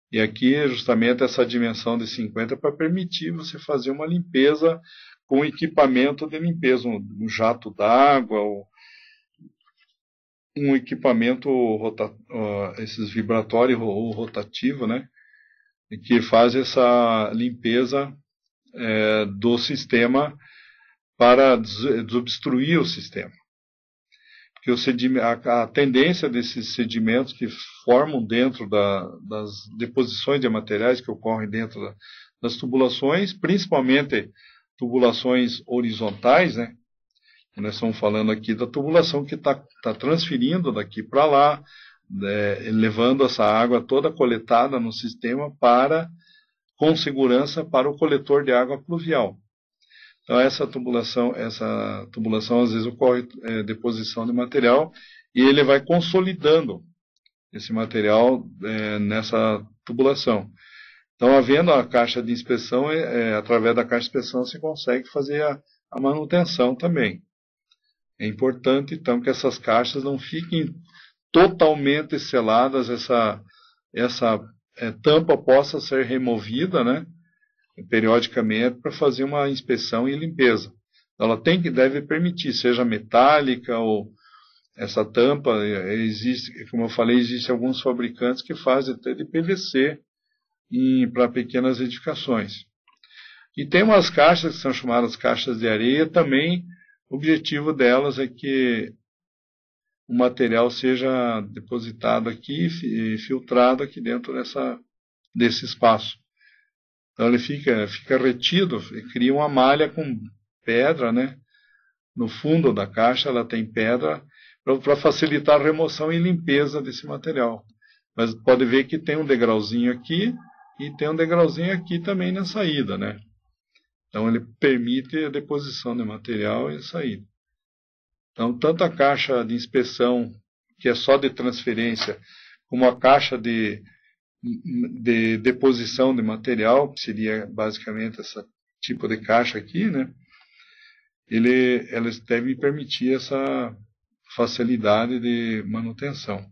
E aqui é justamente essa dimensão de 50 para permitir você fazer uma limpeza com equipamento de limpeza, um jato d'água, um equipamento esses vibratório ou rotativo, né, que faz essa limpeza do sistema para desobstruir o sistema. Porque a tendência desses sedimentos que formam dentro das deposições de materiais que ocorrem dentro das tubulações, principalmente tubulações horizontais, né? Nós estamos falando aqui da tubulação que está transferindo daqui para lá, levando essa água toda coletada no sistema com segurança para o coletor de água pluvial. Então essa tubulação às vezes ocorre deposição de material e ele vai consolidando esse material nessa tubulação. Então, havendo a caixa de inspeção, através da caixa de inspeção você consegue fazer a manutenção também. É importante, então, que essas caixas não fiquem totalmente seladas, essa tampa possa ser removida, né, periodicamente, para fazer uma inspeção e limpeza. Ela deve permitir, seja metálica ou essa tampa, como eu falei, existem alguns fabricantes que fazem até de PVC para pequenas edificações. E tem umas caixas que são chamadas caixas de areia também. O objetivo delas é que o material seja depositado aqui e filtrado aqui dentro desse espaço. Então ele fica retido, cria uma malha com pedra, né? No fundo da caixa ela tem pedra para facilitar a remoção e limpeza desse material. Mas pode ver que tem um degrauzinho aqui e tem um degrauzinho aqui também na saída, né? Então ele permite a deposição de material e a saída. Então tanto a caixa de inspeção, que é só de transferência, como a caixa de deposição de material, que seria basicamente esse tipo de caixa aqui, né? Elas devem permitir essa facilidade de manutenção.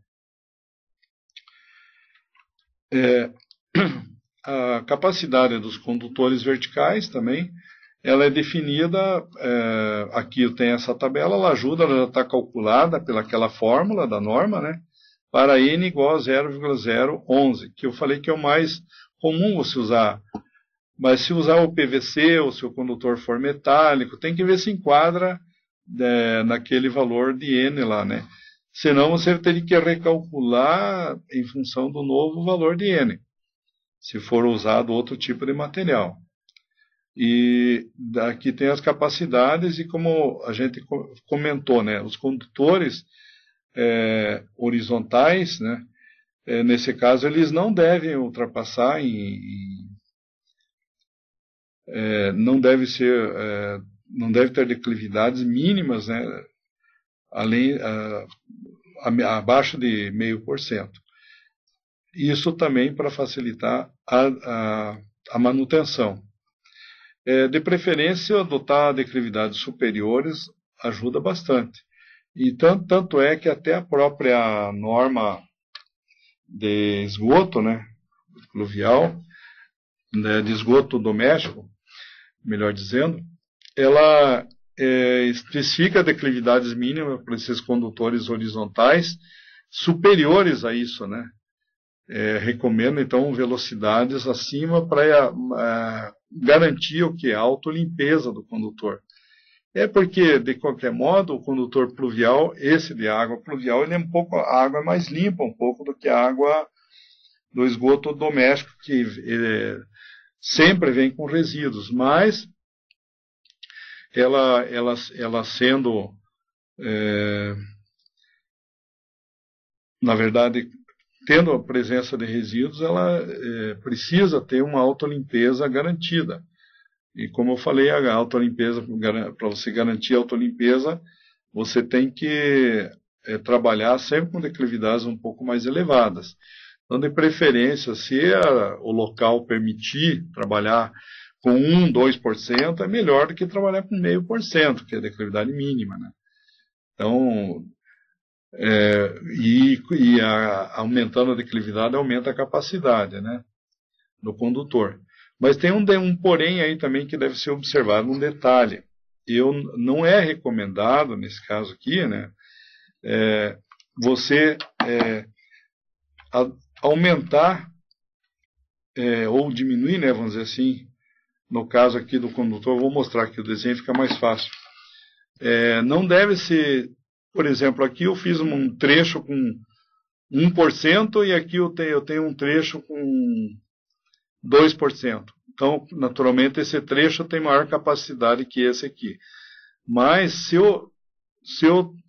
A capacidade dos condutores verticais também, ela é definida, aqui tem essa tabela, ela já está calculada pelaquela fórmula da norma, né, para N igual a 0,011, que eu falei que é o mais comum você usar. Mas se usar o PVC ou se o condutor for metálico, tem que ver se enquadra naquele valor de N lá, né? Senão você teria que recalcular em função do novo valor de N, se for usado outro tipo de material. E aqui tem as capacidades e como a gente comentou, né, os condutores horizontais, né? Nesse caso, eles não devem ultrapassar não deve não deve ter declividades mínimas, né? Abaixo de 0,5%. Isso também para facilitar a manutenção. De preferência, adotar declividades superiores ajuda bastante. E tanto é que até a própria norma de esgoto, né, pluvial, né, de esgoto doméstico, melhor dizendo, ela especifica declividades mínimas para esses condutores horizontais superiores a isso, né? Recomendo, então, velocidades acima para garantir o que? A autolimpeza do condutor. Porque, de qualquer modo, o condutor pluvial, esse de água pluvial, a água é mais limpa um pouco do que a água do esgoto doméstico, que sempre vem com resíduos, mas ela sendo, na verdade, tendo a presença de resíduos, ela precisa ter uma autolimpeza garantida. E como eu falei, a autolimpeza, para você garantir a autolimpeza, você tem que trabalhar sempre com declividades um pouco mais elevadas. Então, de preferência, se o local permitir trabalhar com 1%, 2%, é melhor do que trabalhar com 0,5%, que é a declividade mínima, né? Então, aumentando a declividade, aumenta a capacidade, né, do condutor. Mas tem um porém aí também que deve ser observado, um detalhe. Não é recomendado, nesse caso aqui, né, você aumentar ou diminuir, né, vamos dizer assim, no caso aqui do condutor, eu vou mostrar aqui o desenho, fica mais fácil. Não deve ser, por exemplo, aqui eu fiz um trecho com 1% e aqui eu tenho um trecho com 2%. Então, naturalmente, esse trecho tem maior capacidade que esse aqui. Mas, se eu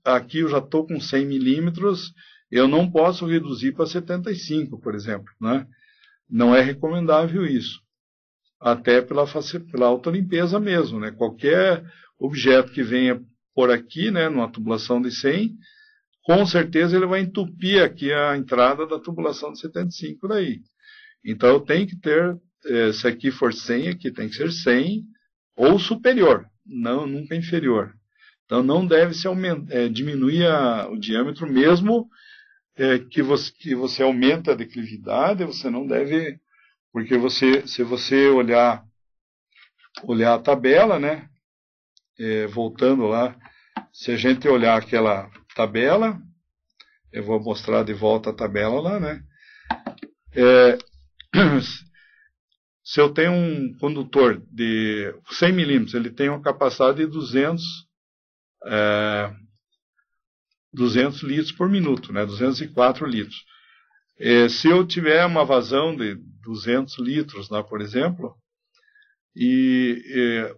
aqui eu já estou com 100 milímetros, eu não posso reduzir para 75, por exemplo, né? Não é recomendável isso. Até pela autolimpeza mesmo, né? Qualquer objeto que venha por aqui, né, numa tubulação de 100, com certeza ele vai entupir aqui a entrada da tubulação de 75 daí. Então, eu tenho que ter, se aqui for 100, aqui tem que ser 100 ou superior, não, nunca inferior. Então, não deve se diminuir o diâmetro, mesmo que você aumente a declividade, você não deve, porque se você olhar a tabela, né, voltando lá, se a gente olhar aquela tabela, eu vou mostrar de volta a tabela lá, né, se eu tenho um condutor de 100 milímetros, ele tem uma capacidade de 200 litros por minuto, né, 204 litros. Se eu tiver uma vazão de 200 litros, lá, por exemplo, e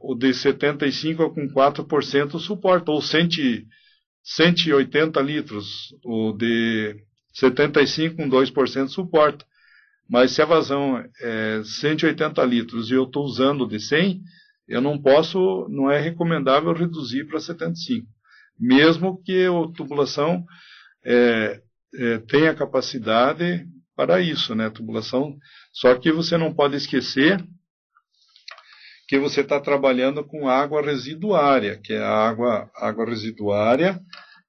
o de 75 com 4% suporta, ou 180 litros, o de 75 com 2% suporta. Mas se a vazão é 180 litros e eu estou usando de 100, não é recomendável reduzir para 75. Mesmo que a tubulação tenha capacidade para isso, né? Tubulação, só que você não pode esquecer que você está trabalhando com água residuária, que a água residuária,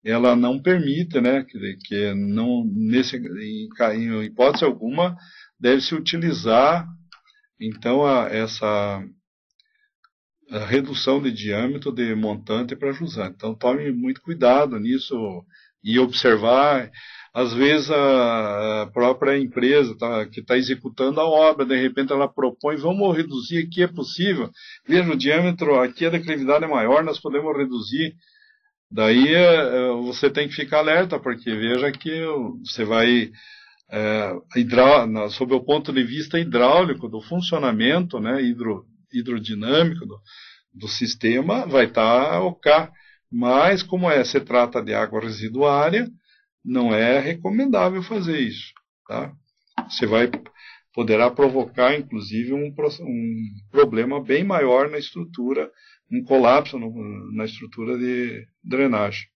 ela não permite, né, que não, em hipótese alguma, deve-se utilizar, então, essa redução de diâmetro de montante para jusante. Então, tome muito cuidado nisso e observar. Às vezes, a própria empresa que está executando a obra, de repente ela propõe, vamos reduzir aqui, é possível. Veja, o diâmetro, aqui a declividade é maior, nós podemos reduzir. Daí você tem que ficar alerta, porque veja que você vai, sob o ponto de vista hidráulico, do funcionamento, né, hidrodinâmico do sistema, vai estar OK. Mas, como se trata de água residuária, não é recomendável fazer isso, tá? Você poderá provocar, inclusive, um problema bem maior na estrutura, um colapso na estrutura de drenagem.